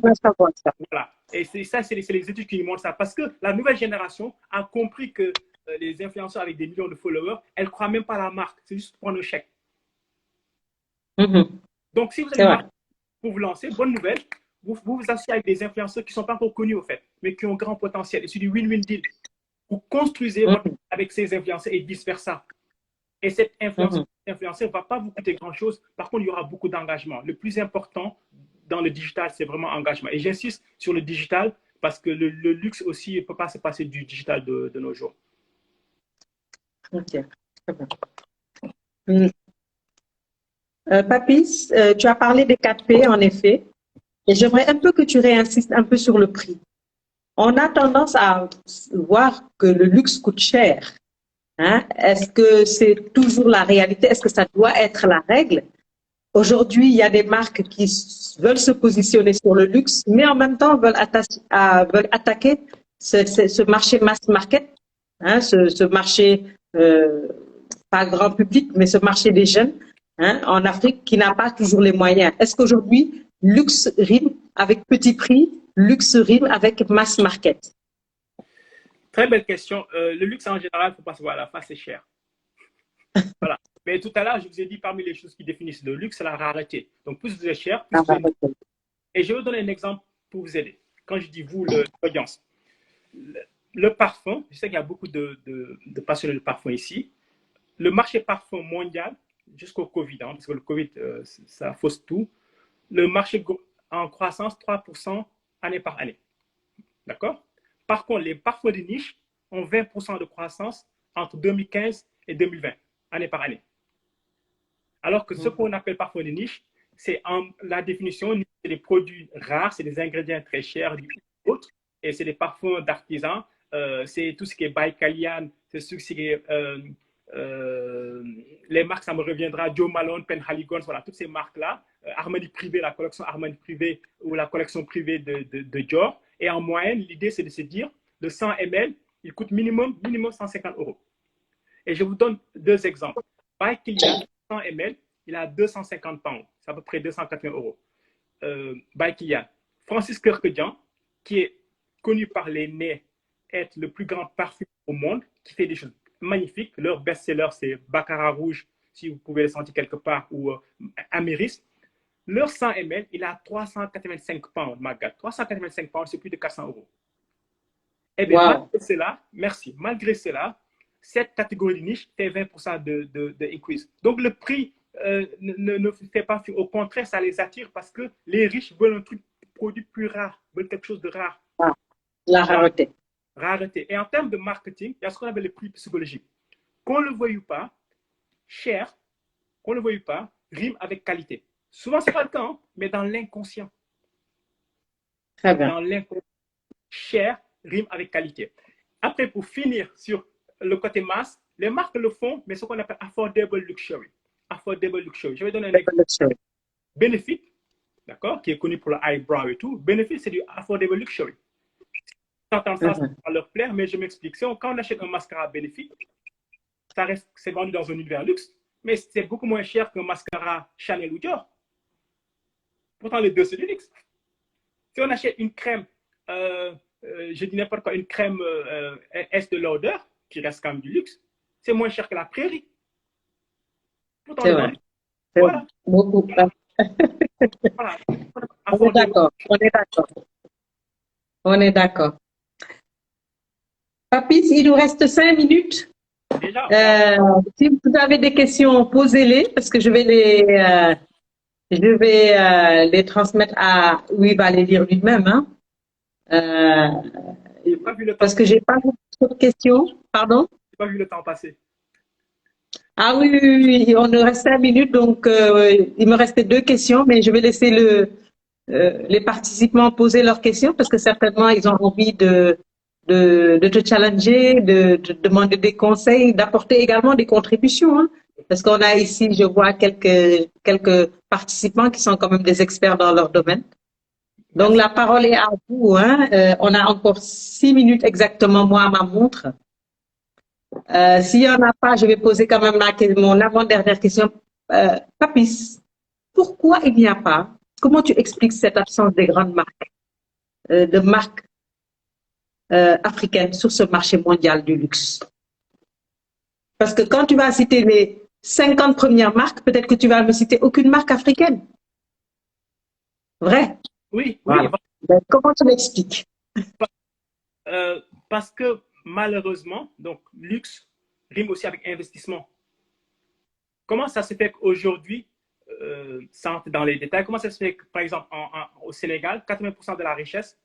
Speaker 2: Voilà. Et ça, c'est les études qui nous montrent ça. Parce que la nouvelle génération a compris que les influenceurs avec des millions de followers, elles ne croient même pas à la marque. C'est juste pour prendre le chèque. Donc, si vous avez une marque pour vous lancer, bonne nouvelle, vous associez avec des influenceurs qui ne sont pas encore connus, au fait, mais qui ont grand potentiel. Et c'est du win-win deal. Vous construisez votre avec ces influenceurs et vice-versa. Et cet influenceur ne va pas vous coûter grand-chose. Par contre, il y aura beaucoup d'engagement. Le plus important dans le digital, c'est vraiment engagement. Et j'insiste sur le digital parce que le luxe aussi ne peut pas se passer du digital de nos jours.
Speaker 1: OK. Papis, tu as parlé des 4 P, en effet. Et j'aimerais un peu que tu réinsistes un peu sur le prix. On a tendance à voir que le luxe coûte cher. Hein? Est-ce que c'est toujours la réalité? Est-ce que ça doit être la règle? Aujourd'hui, il y a des marques qui veulent se positionner sur le luxe, mais en même temps veulent attaquer ce marché mass market, hein, ce marché pas grand public, mais ce marché des jeunes, hein, en Afrique qui n'a pas toujours les moyens. Est-ce qu'aujourd'hui, luxe rime avec petit prix, luxe rime avec mass market?
Speaker 2: Très belle question. Le luxe en général, il ne faut pas se voir à la face, c'est cher. Voilà. Mais tout à l'heure, je vous ai dit, parmi les choses qui définissent le luxe, c'est la rareté. Donc, plus vous êtes cher, plus vous êtes... Et je vais vous donner un exemple pour vous aider. Quand je dis vous, l'audience. Le parfum, je sais qu'il y a beaucoup de passionnés de parfum ici. Le marché parfum mondial, jusqu'au Covid, hein, parce que le Covid, ça fausse tout, le marché en croissance 3% année par année. D'accord? Par contre, les parfums de niche ont 20% de croissance entre 2015 et 2020, année par année. Alors que ce qu'on appelle parfums de niche, la définition, c'est des produits rares, c'est des ingrédients très chers, autres, et c'est des parfums d'artisans. C'est tout ce qui est Baikalian, c'est tout ce qui est les marques, ça me reviendra, Joe Malone, Penhaligon, voilà, toutes ces marques-là, Armani Privé, la collection Armani Privé ou la collection privée de Dior. Et en moyenne, l'idée, c'est de se dire, de 100 ml, il coûte minimum 150 euros. Et je vous donne deux exemples. Baikalian, 100 ml, il a 250 pounds, c'est à peu près 280 euros. Baikalian. Francis Kerkedian, qui est connu par les nez, être le plus grand parfum au monde, qui fait des choses magnifiques. Leur best-seller, c'est Baccarat Rouge, si vous pouvez le sentir quelque part, ou Amiris. Leur 100 ml, il a 385 pounds, Magat. 385 pounds, c'est plus de 400 euros. Eh bien, malgré cela, merci, malgré cela, cette catégorie de niche fait 20% de increase. Donc, le prix ne fait pas, au contraire, ça les attire parce que les riches veulent un produit plus rare, veulent quelque chose de rare.
Speaker 1: La rareté.
Speaker 2: Rareté. Et en termes de marketing, il y a ce qu'on appelle le prix psychologique. Qu'on le veuille ou pas, cher, qu'on le veuille ou pas, rime avec qualité. Souvent, ce n'est pas le cas, hein, mais dans l'inconscient.
Speaker 1: Très bien.
Speaker 2: Dans l'inconscient, cher rime avec qualité. Après, pour finir sur le côté masse, les marques le font, mais ce qu'on appelle affordable luxury. Affordable luxury. Je vais donner un exemple. Benefit, d'accord, qui est connu pour le eyebrow et tout. Benefit, c'est du affordable luxury. J'entends ça, ça va leur plaire, mais je m'explique. Quand on achète un mascara Benefit, c'est vendu dans un univers luxe, mais c'est beaucoup moins cher qu'un mascara Chanel ou Dior. Pourtant, les deux, c'est du luxe. Si on achète une crème, je dis n'importe quoi, une crème S de l'odeur, qui reste quand même du luxe, c'est moins cher que la prairie.
Speaker 1: Pourtant, c'est vrai.
Speaker 2: Voilà.
Speaker 1: Beaucoup.
Speaker 2: Voilà.
Speaker 1: On est d'accord. On est d'accord. On est d'accord. Papis, il nous reste 5 minutes.
Speaker 2: Déjà,
Speaker 1: si vous avez des questions, posez-les parce que je vais les transmettre à il va les lire lui-même. Hein. Parce que j'ai pas vu de questions. Pardon?
Speaker 2: J'ai pas vu le temps passer.
Speaker 1: Ah oui, on nous reste 5 minutes, donc il me restait 2 questions, mais je vais laisser les participants poser leurs questions parce que certainement ils ont envie de te challenger, de demander des conseils, d'apporter également des contributions. Hein, parce qu'on a ici, je vois quelques participants qui sont quand même des experts dans leur domaine. Donc la parole est à vous. Hein. On a encore 6 minutes exactement, moi à ma montre. S'il n'y en a pas, je vais poser quand même mon avant-dernière question. Papis, pourquoi il n'y a pas, comment tu expliques cette absence des grandes marques, de marques africaines sur ce marché mondial du luxe? Parce que quand tu vas citer les 50 premières marques, peut-être que tu vas me citer aucune marque africaine. Vrai?
Speaker 2: Oui,
Speaker 1: voilà.
Speaker 2: Oui.
Speaker 1: Donc, comment tu l'expliques?
Speaker 2: Parce que malheureusement, donc luxe rime aussi avec investissement. Comment ça se fait qu'aujourd'hui, sans entrer dans les détails, comment ça se fait que, par exemple, au Sénégal, 80% de la richesse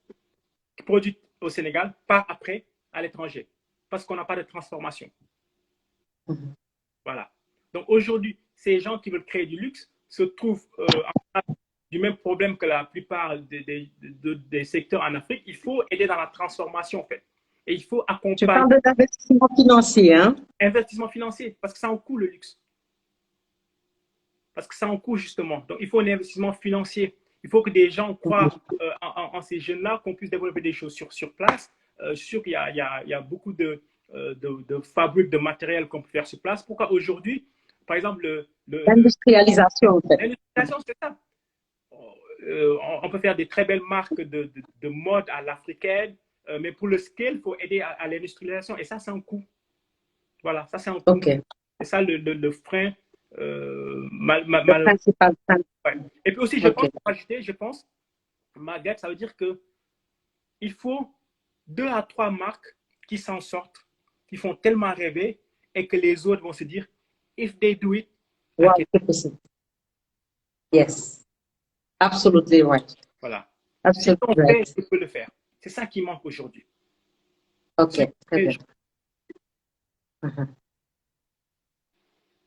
Speaker 2: produite au Sénégal part après à l'étranger parce qu'on n'a pas de transformation. Voilà. Donc aujourd'hui, ces gens qui veulent créer du luxe se trouvent du même problème que la plupart des secteurs en Afrique. Il faut aider dans la transformation, en fait. Et il faut accompagner.
Speaker 1: Tu parles de l'investissement financier, hein?
Speaker 2: Investissement financier, parce que ça en coûte le luxe. Parce que ça en coûte justement. Donc il faut un investissement financier. Il faut que des gens croient en ces jeunes-là, qu'on puisse développer des choses sur place. Je suis sûr qu'il y a beaucoup de fabriques de matériel qu'on peut faire sur place. Pourquoi aujourd'hui, par exemple,
Speaker 1: l'industrialisation, en fait.
Speaker 2: L'industrialisation, c'est ça. On peut faire des très belles marques de mode à l'africaine, mais pour le scale, il faut aider à l'industrialisation. Et ça, c'est un coût. Voilà, ça, c'est un coût.
Speaker 1: Okay.
Speaker 2: C'est ça le frein.
Speaker 1: Le principal frein.
Speaker 2: Ouais. Et puis aussi, je pense, Maguette, ça veut dire que il faut 2 à 3 marques qui s'en sortent, qui font tellement rêver, et que les autres vont se dire, if they do it,
Speaker 1: wow, yes, absolutely right.
Speaker 2: Voilà.
Speaker 1: Absolutely
Speaker 2: si on
Speaker 1: right.
Speaker 2: fait, je peux le faire. C'est ça qui manque aujourd'hui.
Speaker 1: Ok, très bien.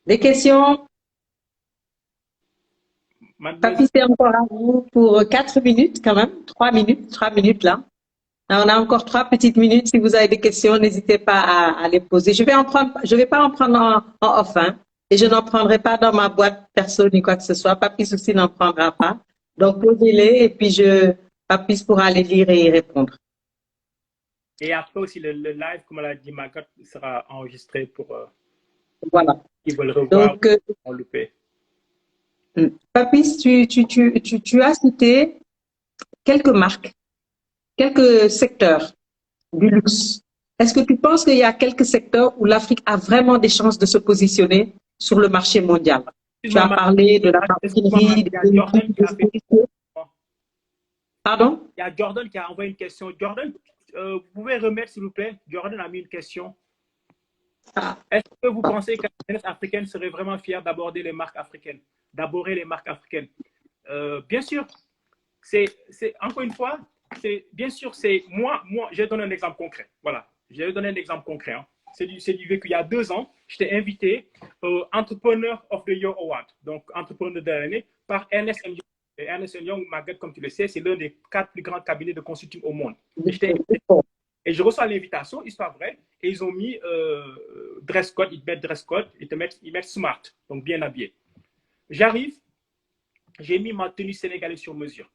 Speaker 1: Des questions?
Speaker 2: Mademoiselle,
Speaker 1: Papy, c'est encore à vous pour 4 minutes quand même. 3 minutes là. On a encore 3 petites minutes. Si vous avez des questions, n'hésitez pas à les poser. Je vais pas en prendre en off, hein, et je n'en prendrai pas dans ma boîte perso ni quoi que ce soit. Papy aussi n'en prendra pas. Donc, posez-les et puis Papy pourra les lire et y répondre.
Speaker 2: et après aussi, le live, comme elle a dit, Margaret, sera enregistré pour
Speaker 1: Voilà.
Speaker 2: qui veulent revoir
Speaker 1: Donc,
Speaker 2: en loupé.
Speaker 1: Papy, tu as cité quelques marques, quelques secteurs du luxe. Est-ce que tu penses qu'il y a quelques secteurs où l'Afrique a vraiment des chances de se positionner sur le marché mondial? Tu as
Speaker 2: Excuse-moi,
Speaker 1: parlé de la
Speaker 2: excuse-moi,
Speaker 1: maroquinerie, des
Speaker 2: il y a Jordan
Speaker 1: véhicules,
Speaker 2: qui
Speaker 1: des
Speaker 2: a fait.
Speaker 1: spiritueux. Pardon?
Speaker 2: Il y a Jordan qui a envoyé une question. Jordan, vous pouvez remettre, s'il vous plaît. Jordan a mis une question.
Speaker 1: Ah,
Speaker 2: Est-ce que vous pensez que la jeunesse africaine serait vraiment fière d'aborder les marques africaines, d'aborder les marques africaines? Bien sûr, encore une fois, bien sûr, c'est moi, je vais donner un exemple concret. Voilà, je vais donner un exemple concret. Hein. C'est du vécu. Il y a 2 ans, j'étais invité au Entrepreneur of the Year Award, donc entrepreneur de l'année, par Ernest Young. Et Ernest Young, Margaret, comme tu le sais, c'est l'un des 4 plus grands cabinets de consulting au monde. Et j'étais invité. Et je reçois l'invitation, histoire vraie, et ils ont mis dress code, ils mettent dress code, ils mettent smart, donc bien habillé. J'arrive, j'ai mis ma tenue sénégalaise sur mesure,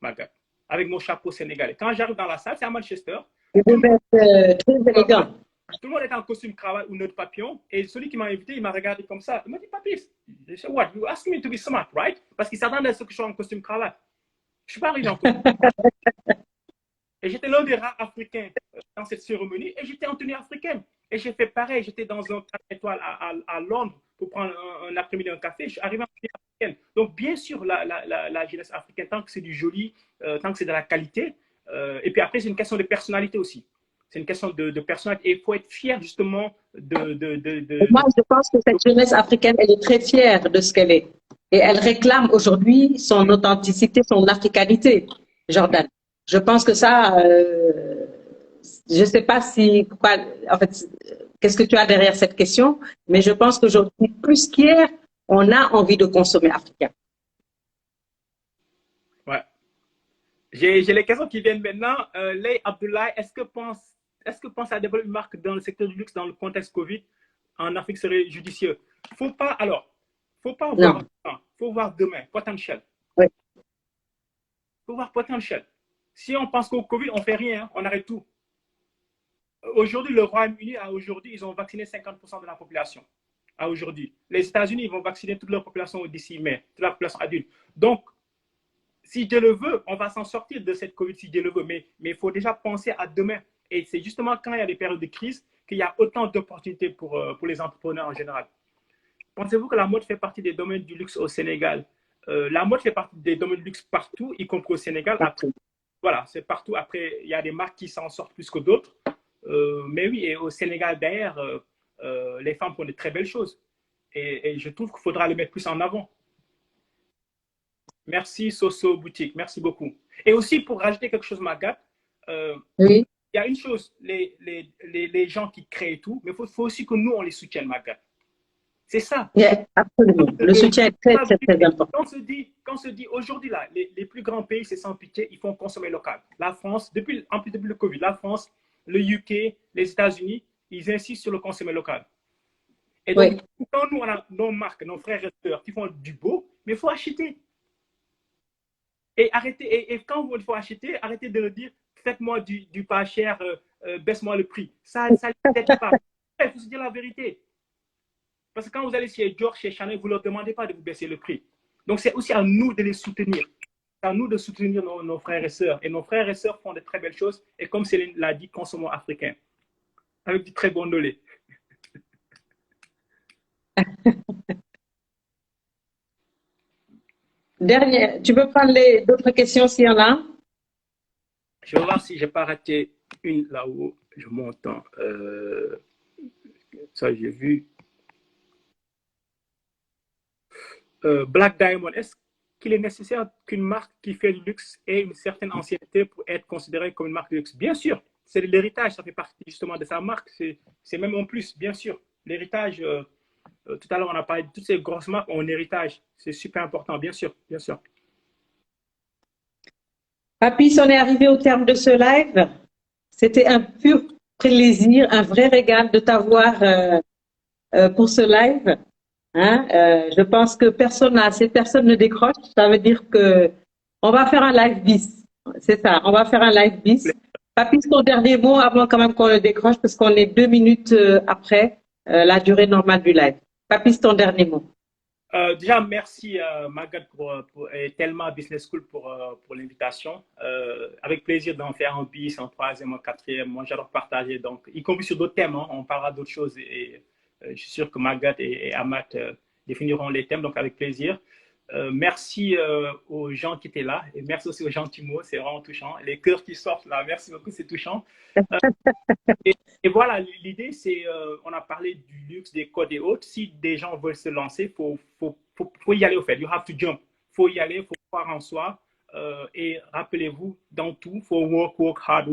Speaker 2: Margaret, avec mon chapeau sénégalais. Quand j'arrive dans la salle, c'est à Manchester.
Speaker 1: vous devez être très élégant.
Speaker 2: Tout le monde est en costume cravate ou nœud papillon, et celui qui m'a invité, il m'a regardé comme ça. Il m'a dit, Papy, what? You ask me to be smart, right? Parce qu'il s'attendait à ce que je sois en costume cravate. Je ne suis pas arrivé en costume cravate. Et j'étais l'un des rares Africains dans cette cérémonie et j'étais en tenue africaine. Et j'ai fait pareil, j'étais dans un 4 étoiles à Londres pour prendre un après-midi un café. Je suis arrivé en tenue africaine. Donc, bien sûr, la jeunesse africaine, tant que c'est du joli, tant que c'est de la qualité, et puis après, c'est une question de personnalité aussi. C'est une question de personnalité. Et il faut être fier justement
Speaker 1: Moi, je pense que cette jeunesse africaine, elle est très fière de ce qu'elle est. Et elle réclame aujourd'hui son authenticité, son africanité, Jordan. Je pense que ça, je ne sais pas si, quoi, en fait, qu'est-ce que tu as derrière cette question, mais je pense qu'aujourd'hui, plus qu'hier, on a envie de consommer africain.
Speaker 2: Ouais. J'ai les questions qui viennent maintenant. Lei Abdoulaye, est-ce que pense à développer une marque dans le secteur du luxe dans le contexte Covid en Afrique serait judicieux? Faut pas voir, faut voir demain, potentiel.
Speaker 1: Oui.
Speaker 2: Faut voir potentiel. Si on pense qu'au Covid, on fait rien, on arrête tout. Aujourd'hui, le Royaume-Uni, ils ont vacciné 50% de la population. À aujourd'hui. Les États-Unis, ils vont vacciner toute leur population d'ici mai, toute la population adulte. Donc, si Dieu le veut, on va s'en sortir de cette Covid si Dieu le veut. Mais il faut déjà penser à demain. Et c'est justement quand il y a des périodes de crise qu'il y a autant d'opportunités pour les entrepreneurs en général. Pensez-vous que la mode fait partie des domaines du luxe au Sénégal? La mode fait partie des domaines du luxe partout, y compris au Sénégal. Après, voilà, c'est partout. Après, il y a des marques qui s'en sortent plus que d'autres. Mais oui, et au Sénégal, d'ailleurs, les femmes font de très belles choses. Et je trouve qu'il faudra les mettre plus en avant. Merci, Soso Boutique. Merci beaucoup. Et aussi, pour rajouter quelque chose, Magat,
Speaker 1: oui.
Speaker 2: Il y a une chose, les gens qui créent tout, mais il faut aussi que nous, on les soutienne, Magat. C'est ça.
Speaker 1: Yeah, absolument. Le soutien est très, très, très important.
Speaker 2: Quand on se dit aujourd'hui, là, les plus grands pays, c'est sans pitié, ils font consommer local. La France, depuis le Covid, la France, le UK, les États-Unis, ils insistent sur le consommer local. Et donc, quand nous, on a nos marques, nos frères et sœurs qui font du beau, mais il faut acheter. Et arrêtez, et quand il faut acheter, arrêtez de le dire, faites-moi du pas cher, baisse-moi le prix. Ça ne l'aide pas. Il faut se dire la vérité. Parce que quand vous allez chez Dior, chez Chanel, vous ne leur demandez pas de vous baisser le prix. Donc, c'est aussi à nous de les soutenir. C'est à nous de soutenir nos frères et sœurs. Et nos frères et sœurs font de très belles choses. Et comme Céline l'a dit, consommons africain. Avec du très bon lait.
Speaker 1: Dernière, tu peux prendre d'autres questions s'il y en a?
Speaker 2: Je vais voir si je n'ai pas raté une là-haut. Je monte. Ça, j'ai vu. Black Diamond, est-ce qu'il est nécessaire qu'une marque qui fait du luxe ait une certaine ancienneté pour être considérée comme une marque de luxe? Bien sûr, c'est l'héritage, ça fait partie justement de sa marque. C'est même en plus, bien sûr. L'héritage, Tout à l'heure, on a parlé de toutes ces grosses marques ont un héritage. C'est super important, bien sûr, bien sûr.
Speaker 1: Papis, on est arrivé au terme de ce live. C'était un pur plaisir, un vrai régal de t'avoir pour ce live. Hein, je pense que si personne ne décroche, ça veut dire que on va faire un live bis. C'est ça, on va faire un live bis. Papis, ton dernier mot avant quand même qu'on le décroche parce qu'on est 2 minutes après la durée normale du live. Papis, ton dernier mot.
Speaker 2: Déjà, merci Magat et Thelma Business School pour l'invitation. Avec plaisir d'en faire un bis, un troisième, un quatrième. Moi, j'adore partager. Donc, y compris sur d'autres thèmes, hein, on parlera d'autres choses. Et je suis sûr que Magat et Amat définiront les thèmes. Donc, avec plaisir. Merci aux gens qui étaient là. Et merci aussi aux gens qui mots. C'est vraiment touchant. Les cœurs qui sortent là, merci beaucoup, c'est touchant. Et voilà, l'idée, c'est, on a parlé du luxe, des codes et autres. Si des gens veulent se lancer, faut y aller au fait. You have to jump. Faut y aller, faut croire en soi. Et rappelez-vous, dans tout, faut work hard,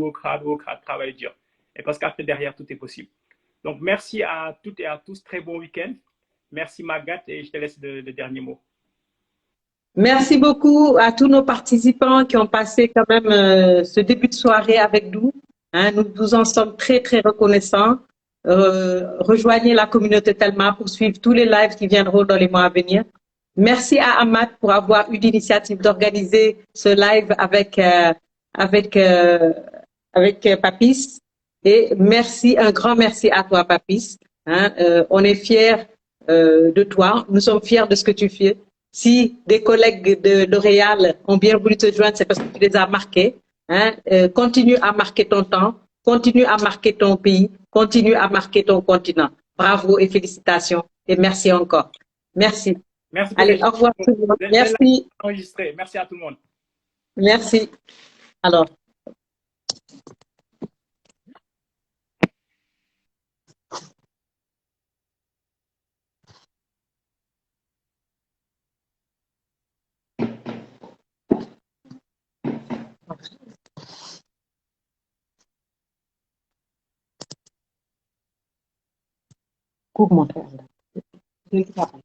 Speaker 2: travailler dur. Et parce qu'après, derrière, tout est possible. Donc, merci à toutes et à tous. Très bon week-end. Merci Magat et je te laisse le dernier mot.
Speaker 1: Merci beaucoup à tous nos participants qui ont passé quand même ce début de soirée avec nous. Hein, nous vous en sommes très, très reconnaissants. Rejoignez la communauté Thelma pour suivre tous les lives qui viendront dans les mois à venir. Merci à Amat pour avoir eu l'initiative d'organiser ce live avec Papis. Et merci, un grand merci à toi, Papis. Hein, on est fiers de toi. Nous sommes fiers de ce que tu fais. Si des collègues de L'Oréal ont bien voulu te joindre, c'est parce que tu les as marqués. Hein? Continue à marquer ton temps, continue à marquer ton pays, continue à marquer ton continent. Bravo et félicitations. Et merci encore. Merci.
Speaker 2: Merci.
Speaker 1: Allez, au revoir tout le monde. Merci.
Speaker 2: Enregistré. Merci à tout le monde.
Speaker 1: Merci. Alors. Coupe mon frère.